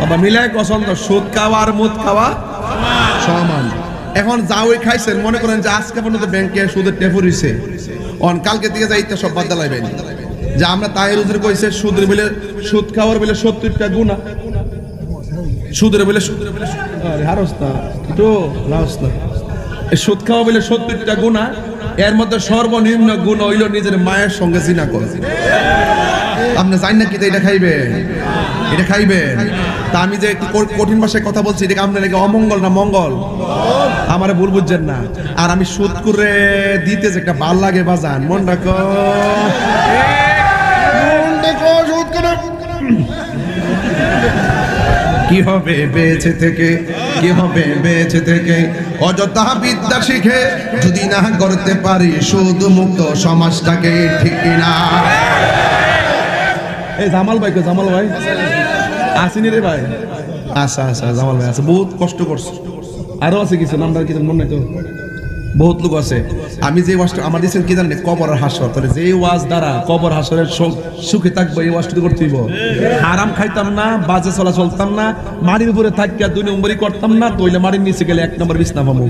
বাবা মিলাই পছন্দ। সুদ খাওয়া আর মুদ খাওয়া সমান। এখন যা ওই খাইছেন, মনে করেন যে আজকে পর্যন্ত ব্যাংকে সুদের টেপর হইছে, অন কালকে থেকে যাইতে সব বাদ লাইবেন যে আমরা তাই হুজুর কইছে সুদের বিলে, সুদ খাওয়ার বিলে 70টা গুনাহ, সুদের বিলে আরে হারস না তো লাস না, এই সুদ খাওয়া বিলে 70টা গুনাহ, এর মধ্যে সর্বনিম্ন গুণ হইল নিজের মায়ের সঙ্গে জিনা করা। আপনি জানেন না কি এটা খাইবেন, এটা খাইবেন। তা আমি যে একটু কঠিন ভাষায় কথা বলছি, এটা আপনার নাকি অমঙ্গল না মঙ্গল? আমারে ভুল বুঝছেন না। আর আমি সুদ করে দিতে যে একটা ভাল লাগে বাজান, মন রাখো সুদ করে কি হবে বেঁচে থেকে, কি হবে বেঁচে থেকে অযথা বিদ্যা শিখে যদি না করতে পারি সুদ মুক্ত সমাজটাকে, ঠিক কিনা? এই জামাল ভাই কো, জামাল ভাই আসেনি রে ভাই? আচ্ছা আচ্ছা জামাল ভাই আছে, বহুত কষ্ট করছে। আরো আছে কিছু নামটা কিছু মনে নাই তো, বহুত লোক আছে। আমি যে ওয়াজটা আমার দিয়েছেন কি জানেন, কবর আর হাসর। তাহলে যে ওয়াজ দ্বারা কবর হাসরের সুখে থাকবো, এই ওয়াজটা করতে হইব। হারাম খাইতাম না, বাজে চলা চলতাম না, মাটির উপরে থাকিয়া 2 নম্বরই করতাম না, তইলে মাটির নিচে গেলে 1 নম্বর বিছনা পাবো।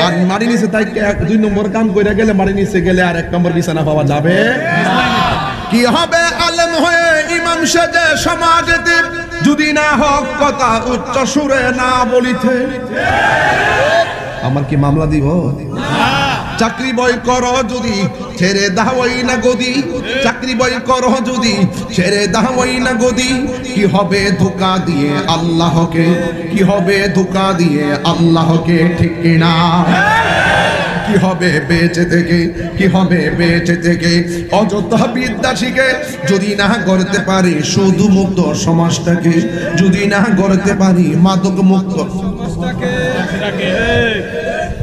আর মাটির নিচে থাকিয়া 2 নম্বর কাম কইরা গেলে মাটির নিচে গেলে আর 1 নম্বর বিছানা পাওয়া যাবে। কি হবে আলেম হয়ে ইমাম সেজে সমাজেতে, যদি না হক কথা উচ্চ সুরে না বলিতে। আমার কি মামলা দিব? চাকরি বই করো যদি ছেড়ে দাওই না গদি, চাকরি বই করো যদি ছেড়ে দাওই না গদি। কি হবে ধোঁকা দিয়ে আল্লাহকে, কি হবে ধোঁকা দিয়ে আল্লাহকে, ঠিক কিনা? কি হবে বেঁচে থেকে, কি হবে বেঁচে থেকে অযথা বিদ্যা শিখে যদি না করতে পারি শুধু মুক্ত সমাজটাকে, যদি না করতে পারি মাদক মুক্ত।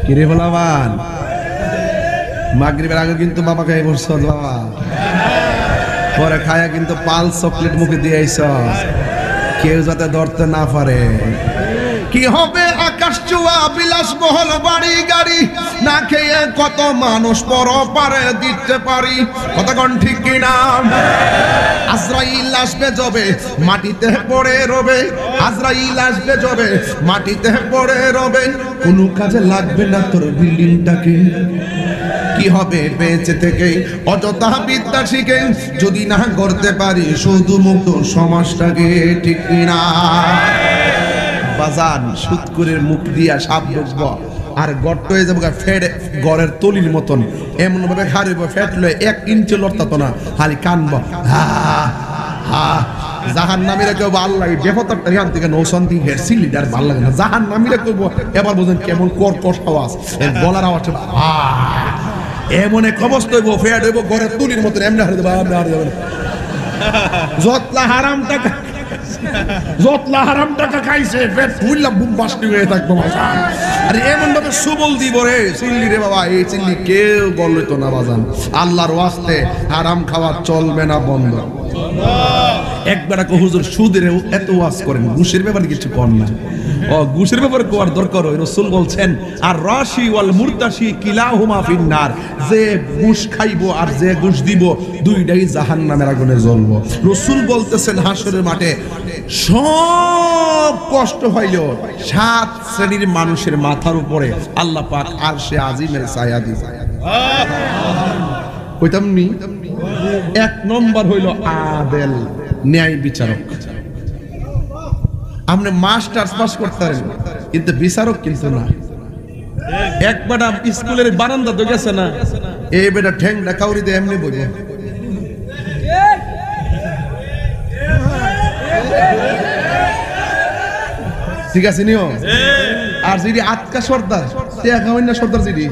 কিরে বলাবান, মাগরিবের আগে কিন্তু বাবা খাই বসছ বাবা, পরে খায়া কিন্তু পাল চকলেট মুখে দিয়ে আইছ, কেউ যাতে ধরতে না পারে। কি হবে আকাশ চুয়া বিলাস বহল বাড়ি গাড়ি, না খেয়ে কত মানুষ পর পারে দিতে পারি, কতক্ষণ ঠিক কিনা? আজরাইল আসবে যবে মাটিতে পড়ে রবে, আজরাইল আসবে যবে মাটিতে পড়ে রবে, কোনো কাজে লাগবে না তোর বিল্ডিংটাকে। কি হবে বেঁচে থেকে অযথা বিদ্যা শিখে যদি না করতে পারি শুধু মুক্ত সমাজটাকে, ঠিক কিনা? বাজান সুৎকুরের মুখ দিয়া সাপ ঢুকব আর গর্ত হয়ে যাবো, ফেট গড়ের তলির মতন এমন ভাবে হারিব, ফেট লয়ে 1 ইঞ্চি লড়তাত না, খালি কানব হা হা। জাহান নামীরা কেউ আল্লাহ বেফতারটা এখান থেকে নৌসন্দি হেড সিলিডার ভাল লাগে না। জাহান নামীরা কেউ এবার বোঝেন কেমন কর্কশ আওয়াজ, গলার আওয়াজ এমন এক অবস্থা হইব, ফেট হইব গড়ের তুলির মতন, এমনি হারিয়ে দেবো, এমনি হারিয়ে যাবেন। যতলা হারাম টাকা, যতলা হারাম টাকা খাইছে পেট ফুললা বুম বাস্তি হয়ে থাকবো। আরে এমন ভাবে সুবল দিব রে চিল্লি রে বাবা, এই চিল্লি কেউ বলতো না বাজান। আল্লাহর ওয়াস্তে হারাম খাওয়া চলবে না, বন্ধ। একবার হুজুর সুদের এত ওয়াজ করেন, ঘুষের ব্যাপারে কিছু কর না। ও ঘুষের ব্যাপারে কোয়ার দরকার, ওই রাসূল বলছেন আর রাশি ওয়াল মুরতাশি কিলাহুমা ফিন্নার, যে ঘুষ খাইবো আর যে ঘুষ দিব দুইটাই জাহান্নামের আগুনে জ্বলবো। রাসূল বলতেছেন হাসরের মাঠে সব কষ্ট হইল 7 শ্রেণীর মানুষের মাথার উপরে আল্লাহ পাক আরশে আজিমের ছায়া দিবেন। কইতাম নি, 1 নম্বর হইল আদেল, ন্যায় বিচারক। আপনি মাস্টার্স পাস করতে পারেন কিন্তু বিচারক কিন্তু না। এক বেটা স্কুলের বারান্দা তো গেছে না, এই বেটা ঠ্যাংটা কাউরি দিয়ে এমনি বলবো। ঠিক আছে নিও। আর যদি আটকা সর্দার না সর্দার যদি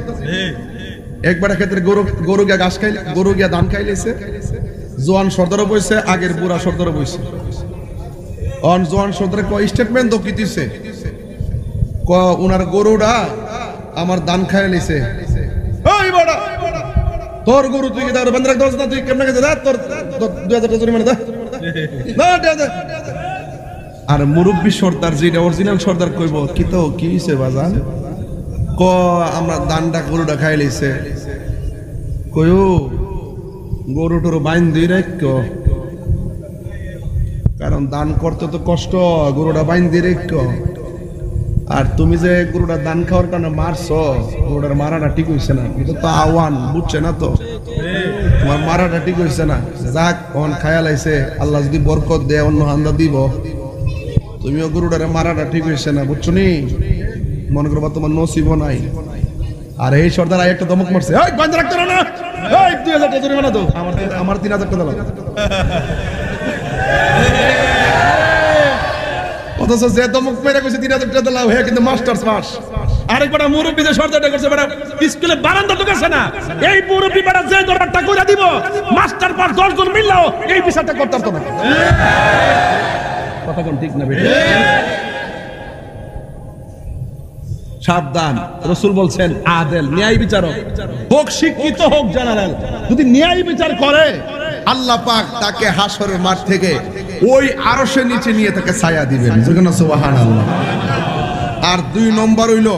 একবার ক্ষেত্রে গরু গিয়া ঘাস খাইলে, গরু গিয়া ধান খাইলেছে, জোয়ান সর্দারও বইছে, আগের বুড়া সর্দারও বইছে। অন জোয়ান সর্দারে কয় স্টেটমেন্ট তো কি দিছে, ক উনার গরুটা আমার ধান খাই লিছে। ওই বড়া তোর গরু তুই দাও বন্ধ রাখ, দোস না তুই কেমনে গেছে তোর 2000 টাকা জরিমানা দে না দে। আর মুরব্বি সর্দার যেটা অরিজিনাল সর্দার কইব কি তো কি হইছে বাজান, ক আমরা ধানটা গরুটা খাই লিছে, কইও গরু টরু বাইন দিই রাখ, কারণ দান করতে তো কষ্ট, গরুটা বাইন দিয়ে রেখ। আর তুমি যে গরুটা দান খাওয়ার কারণে মারছো, গরুটার মারাটা ঠিক হইছে না, এটা তো আওয়ান বুঝছে না, তো তোমার মারাটা ঠিক হইছে না। যাক অন খায়াল আইছে, আল্লাহ যদি বরকত দেয় অন্য হান্দা দিব, তুমিও গরুটার মারাটা ঠিক হইছে না, বুঝছো নি, মনে করবা তোমার নসিব নাই। আর এই সর্দার আই একটা দমক মারছে, এই বন্ধ রাখতে না, এই 2000 টাকা জরিমানা দাও, আমার 3000 টাকা দাও। অথচ যে দমক মেরে কইছে 3000 টাকা দাও, হ্যাঁ কিন্তু মাস্টার্স পাস। আরেকবার মুরব্বি যে সর্দারটা করছে, বেটা স্কুলে বারান্দা তো গেছে না, এই মুরব্বি বেটা যে দরবারটা কইরা দিব মাস্টার পাস 10 জন মিললেও এই বিচারটা করতে পারতো না। কথা কোন ঠিক না বেটা? সাবধান, রাসূল বলছেন আদেল, ন্যায় বিচারক হোক, শিক্ষিত হোক জেনারেল, যদি ন্যায় বিচার করে আল্লাহ পাক তাকে হাসরের মাঠ থেকে ওই আরশের নিচে নিয়ে তাকে ছায়া দিবেন। সুবহানাল্লাহ। আর 2 নম্বর হইল,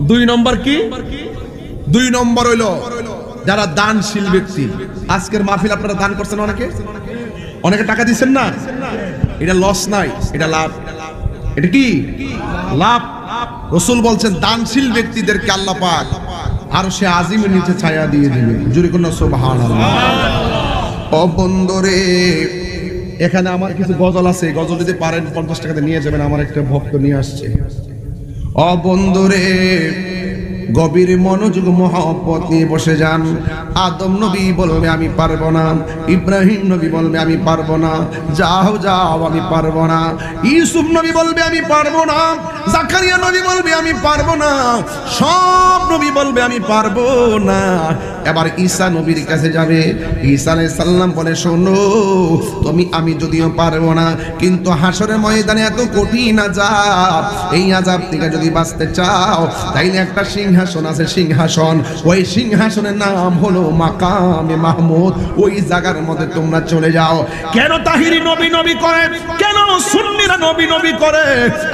2 নম্বর কি? 2 নম্বর হইল যারা দানশীল ব্যক্তি। আজকের মাহফিল আপনারা দান করছেন, অনেকে টাকা দিচ্ছেন না, এটা লস নাই, এটা লাভ। এটা কি লাভ? রাসূল বলছেন দানশীল ব্যক্তিদেরকে আল্লাহ পাক আরশে আজিমের নিচে ছায়া দিয়ে দিবে। জোরে কোন সুবহানাল্লাহ। ও বন্ধুরে, এখানে আমার কিছু গজল আছে, গজল যদি পারেন 50 টাকাতে নিয়ে যাবেন, আমার একটা ভক্ত নিয়ে আসছে। ও বন্ধুরে, গভীর মনোযোগ মহব্বত নিয়ে বসে যান। আদম নবী বলবে আমি পারবো না, ইব্রাহিম নবী বলবে আমি পারবো না, যাও যাও আমি পারবো না, ইউসুফ নবী বলবে আমি পারবো না, জাকারিয়া নবী বলবে আমি পারবো না, সব নবী বলবে আমি পারবো না। এবার ঈসা নবীর কাছে যাবে, ঈসা আলাইহিস সালাম বলে শোনো, আমি যদিও পারবো না, কিন্তু হাসরের ময়দানে এত কঠিন আযাব, এই আযাব থেকে যদি বাঁচতে চাও তাইলে একটা সিংহাসন আছে, সিংহাসন, ওই সিংহাসনের নাম হলো মাকামে মাহমুদ, ওই জায়গার মধ্যে তোমরা চলে যাও। কেন তাহিরি নবী নবী করে, কেন সুন্নিরা নবী নবী করে?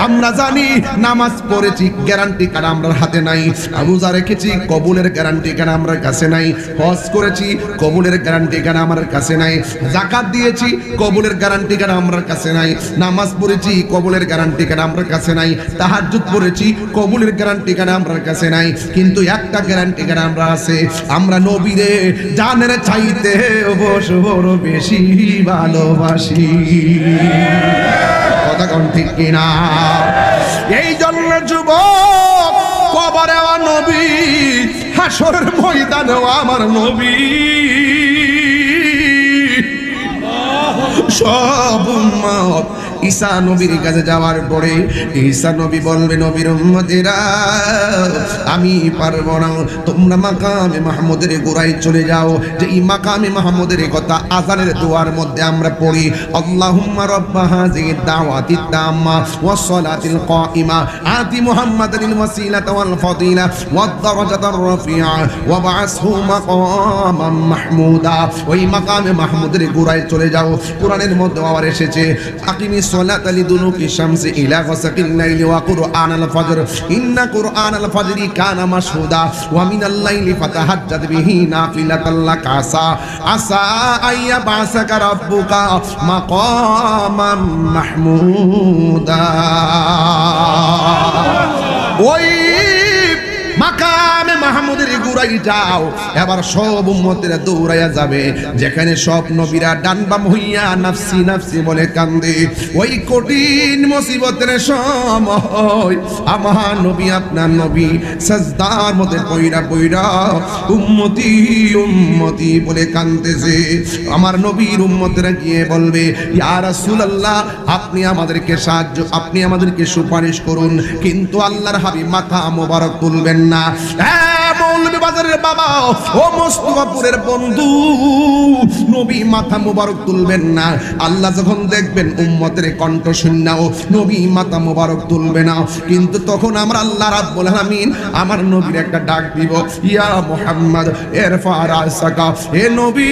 আমরা জানি নামাজ পড়েছি, গ্যারান্টি কার আমার হাতে নাই, রোজা রেখেছি, কবুলের গ্যারান্টি কার আমার কাছে নাই, হজ করেছি, কবুলের গ্যারান্টি কার আমার কাছে নাই, যাকাত দিয়েছি, কবুলের গ্যারান্টি কার আমার কাছে নাই, নামাজ পড়েছি, কবুলের গ্যারান্টি কার আমার কাছে নাই, তাহাজ্জুদ পড়েছি, কবুলের গ্যারান্টি কার আমার কাছে নাই, কিন্তু একটা গ্যারান্টি কার আমরা আছে, আমরা নবীরে জানের চাইতে বড় বেশি ভালোবাসি। কথা কোন ঠিক কিনা? এই জন্য যুবক, কবরে নবী, হাসরের ময়দানে আমার নবী, সব উম্মত ঈসা নবীর কাছে যাওয়ার পরে ঈসা নবী বলবে, নবীর উম্মতেরা আমি পারবো না, তোমরা মাকামে মাহমুদের গোড়ায় চলে যাও। যে এই মাকামে মাহমুদের কথা আযানের দোয়ার মধ্যে আমরা পড়ি, আল্লাহুম্মা রাব্বা হাযিহি দাওয়াতি তাম্মা ওয়াস সালাতিল কাইমা আতি মুহাম্মাদানিল ওয়াসিলাতা ওয়াল ফাদিলা ওয়াদ দারাজাতার রাফিআ ওয়া বা'আসহু মাকামান মাহমুদা। ওই মাকামে মাহমুদের গোড়ায় চলে যাও। কোরআনের মধ্যে আবার এসেছে, আকিমিস সালাতা লিদুলুকি শামসি ইলা গাসাকিল লাইলি ওয়া কুরআনাল ফাজর ইন্না কুরআনাল ফাজরি কানা মাশহুদা ওয়া মিনাল লাইলি ফাতাহাজ্জাদ বিহি নাফিলাতাল লাক আসা আইয়া বাসাকা রাব্বুকা মাকামান মাহমুদা। ওই মাকামে মাহমুদের গোড়ায় যাও। এবার সব উম্মতেরা দৌড়াইয়া যাবে, যেখানে সব নবীরা ডান বাম হইয়া নাফসি নাফসি বলে কান্দে। ওই কঠিন মুসিবতের সময় আমার নবী, আপনার নবী সাজদার মধ্যে পয়রা পয়রা উম্মতি উম্মতি বলে কাঁদতেছে। আমার নবীর উম্মতেরা গিয়ে বলবে, ইয়া রাসূলুল্লাহ, আপনি আমাদেরকে সাহায্য, আপনি আমাদেরকে সুপারিশ করুন। কিন্তু আল্লাহর হাবিব মাথা মোবারক তুলবেন না। মৌলভী বাজারের বাবা, ও মোস্তফাপুরের বন্ধু, নবী মাথা মোবারক তুলবেন না। আল্লাহ যখন দেখবেন উম্মতের কণ্ঠ শূন্যাও নবী মাথা মোবারক তুলবে না। কিন্তু তখন আমরা আল্লাহ রাব্বুল আলামিন আমার নবীর একটা ডাক দিব, ইয়া মুহাম্মদ ইরফা রাসাকা, হে নবী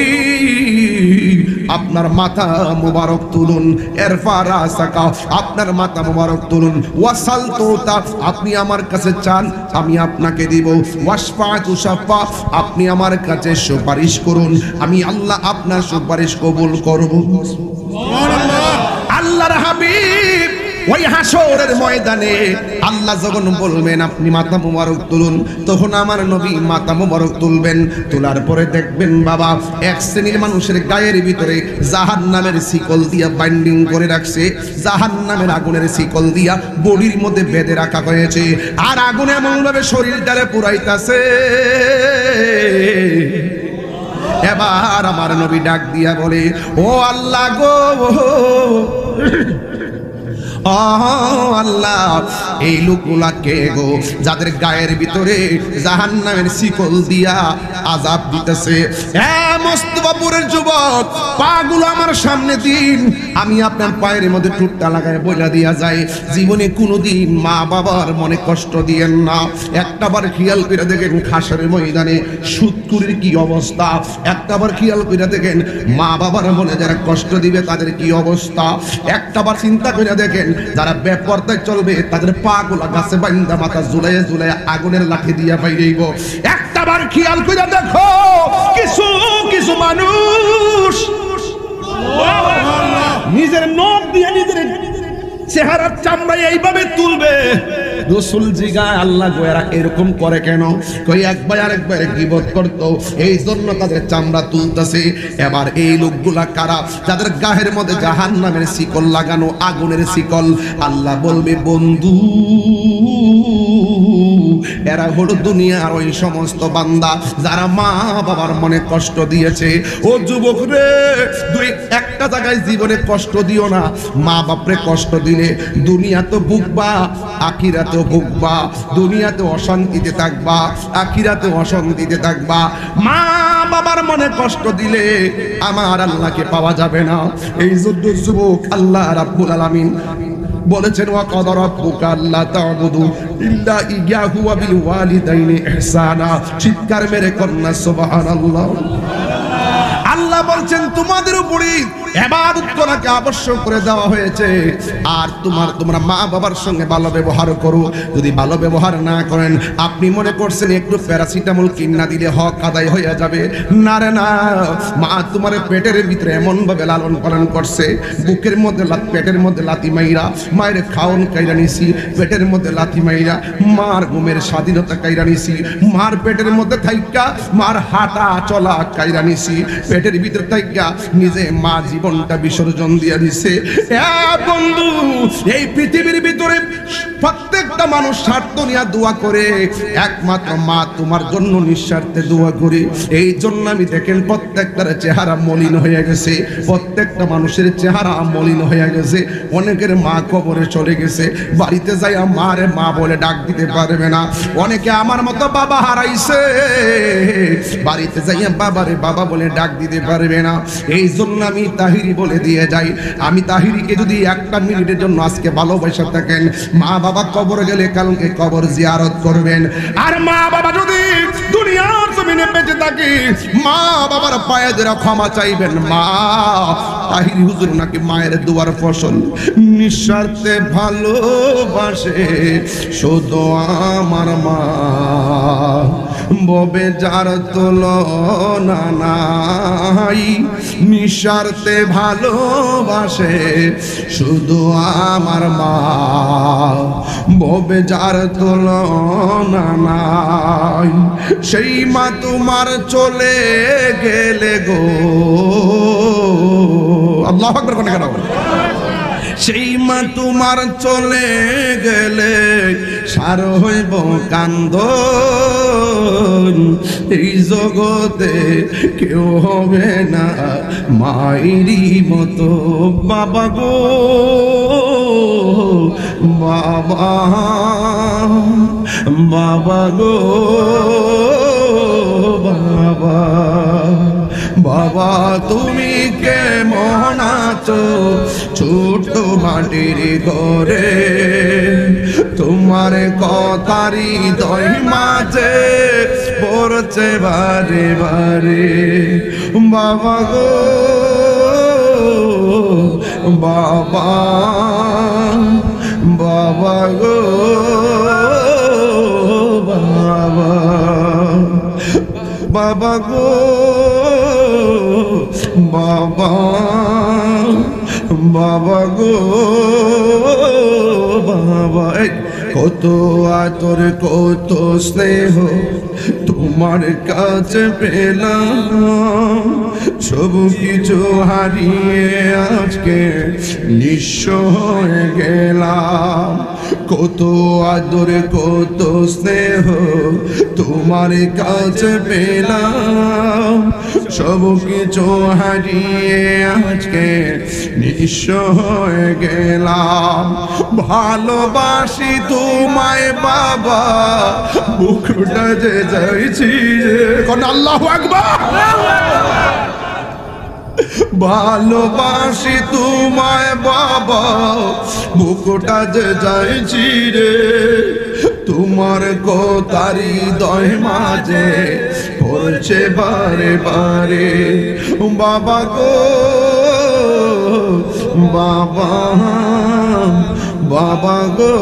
আপনার মাথা মোবারক তুলুন। ইরফা রাসাকা, আপনার মাথা মোবারক তুলুন। ওয়াসাল তুতা, আপনি আমার কাছে চান আমি আপনাকে দিব। ওয়াশফাতু শাফা, আপনি আমার কাছে সুপারিশ করুন, আমি আল্লাহ আপনার সুপারিশ কবুল করব। সুবহানাল্লাহ। আল্লাহর হাবিব ওই হাসরের ময়দানে আল্লাহ যখন বলবেন আপনি মাথা মোবারক তুলুন, তখন আমার নবী মাথা মোবারক তুলবেন। তোলার পরে দেখবেন বাবা, এক শ্রেণীর মানুষের গায়ের ভিতরে জাহান্নামের শিকল দিয়া বাইন্ডিং করে রাখছে, জাহান্নামের আগুনের শিকল দিয়া বডির মধ্যে বেঁধে রাখা হয়েছে, আর আগুন এমন ভাবে শরীরটারে পুরাইতাছে। এবার আমার নবী ডাক দিয়া বলে, ও আল্লাহ গো, আল্লাহ, এই লোকগুলা কে গো যাদের গায়ের ভিতরে জাহান্নামের শিকল দিয়া আযাব দিতেছে? মোস্তফাপুরের যুবক, পাগুলো আমার সামনে দিন, আমি আপনার পায়ের মধ্যে টুটটা লাগায় বইলা দিয়া যাই, জীবনে কোনোদিন মা বাবার মনে কষ্ট দিয়েন না। একটাবার খেয়াল করে দেখেন হাসরের ময়দানে সুদকুরির কি অবস্থা, একটাবার খেয়াল করে দেখেন মা বাবার মনে যারা কষ্ট দিবে তাদের কি অবস্থা, একটাবার চিন্তা করে দেখেন যারা বেপরদায় চলবে তাদের পা গুলা গাছে বাইন্দা মাথা ঝুলাইয়া ঝুলাইয়া আগুনের লাঠি দিয়া বাইরেইব। একটাবার খেয়াল করে দেখো কিছু কিছু মানুষ নিজের নখ দিয়ে নিজের চেহারার চামড়া এইভাবে তুলবে। রাসূল জিগায়, আল্লাহ গো এরা এরকম করে কেন? কই একবার আরেকবার গীবত করতো, এই জন্য তাদের চামড়া তুলতেছে। এবার এই লোকগুলা কারা? যাদের গায়ের মধ্যে জাহান্নামের শিকল লাগানো, আগুনের শিকল। আল্লাহ বলবে, বন্ধু এরা হলো দুনিয়ার ওই সমস্ত বান্দা যারা মা বাবার মনে কষ্ট দিয়েছে। ও যুবক রে, দুই একটা জায়গায় জীবনে কষ্ট দিও না। মা বাপরে কষ্ট দিলে দুনিয়া তো ভুগবা, আখিরাতে ভুগবা। দুনিয়াতে অশান্তিতে থাকবা, আখিরাতে অশান্তিতে থাকবা। মা বাবার মনে কষ্ট দিলে আমার আল্লাহকে পাওয়া যাবে না। এই জন্য যুবক, আল্লাহ রাব্বুল আলামিন বলেছেন, ওয়া ক্বাদা রাব্বুকা আল্লা তা'বুদু ইল্লা ইয়াহু ওয়া বিল ওয়ালিদাইনি ইহসানা। চিৎকার মেরে কন্যা সুবহানাল্লাহ। আল্লাহ বলছেন তোমাদের উপরে ইবাদত করাকে আবশ্যক করে দেওয়া হয়েছে, আর তোমরা মা বাবার সঙ্গে ভালো ব্যবহার করো। যদি ভালো ব্যবহার না করেন, আপনি মনে করছেন একটু প্যারাসিটামল কিনা দিলে হক আদায় হয়ে যাবে। না রে না, মা তোমার পেটের ভিতরে এমন ভাবে লালন পালন করছে, বুকের মধ্যে পেটের মধ্যে লাথি মাইরা মায়ের খাওন কাইরা নিছি, পেটের মধ্যে লাথি মাইরা মার ঘুমের স্বাধীনতা কাইরা নিছি, মার পেটের মধ্যে থাইকা মার হাঁটা চলা কাইরা নিছি, পেটের ভিতরে থাইকা নিজে মা জীবনটা বিসর্জন দিয়ে দিছে। বন্ধু, এই পৃথিবীর ভিতরে প্রত্যেকটা মানুষ স্বার্থ নিয়ে দোয়া করে, একমাত্র মা তোমার জন্য নিঃস্বার্থে দোয়া করে। এই জন্য আমি দেখেন প্রত্যেকটার চেহারা মলিন হয়ে গেছে, প্রত্যেকটা মানুষের চেহারা মলিন হয়ে গেছে। অনেকের মা কবরে চলে গেছে, বাড়িতে যাই মারে মা বলে ডাক দিতে পারবে না। অনেকে আমার মতো বাবা হারাইছে, বাড়িতে যাইয়া বাবারে বাবা বলে ডাক দিতে পারবে না। এই জন্য আমি তাহিরি বলে দিয়ে যাই, আমি তাহিরিকে যদি একটা মিনিটের জন্য আজকে ভালোবাসা থাকেন, মা বাবা কবর গেলে কালকে কবর জিয়ারত করবেন। আর মা বাবা যদি দুনিয়ার জমিনে বেঁচে থাকে, মা বাবার পায়ে ধরে ক্ষমা চাইবেন। মা তাহিরি হুজুর নাকি মায়ের দুয়ার ফসল, নিঃস্বার্থে ভালোবাসে শুধু আমার মা, ববে যার তুলনা নাই, নিঃস্বার্থে ভালোবাসে শুধু আমার মা, ববে যার তুলনা নাই। সেই মা তোমার চলে গেলে গো, আল্লাহু আকবার কোন কেন, সেই মা তোমার চলে গেলে সার হইব কান্দন, এই জগতে কেউ হবে না মায়েরই মতো। বাবা গো বাবা, বাবা গো বাবা, বাবা তুমি কেমন আছো ছোট মাটির ঘরে, তোমার কথারি দই মাঝে পড়ছে বারে বারে। বাবা গো বাবা, বাবা গো বাবা, বাবা গো বাবা, বাবা গো বাবা। কত আদর কত স্নেহ তোমার কাছে পেলাম, সব কিছু হারিয়ে আজকে নিঃস্ব হয়ে গেলাম। কত আদর কত স্নেহ তোমার কাছে পেলাম, সব কিছু হারিয়ে আজকে নিঃস্ব হয়ে গেলাম। ভালোবাসি তোমায় বাবা, বুকটা যে যাইছি কোন আল্লাহু আকবার। ভালোবাসি তোমায় বাবা, বুকটা যে যাইছি রে, তোমার কথারি দয় মাঝে পড়ছে বারে বারে। বাবা গো বাবা, বাবা গো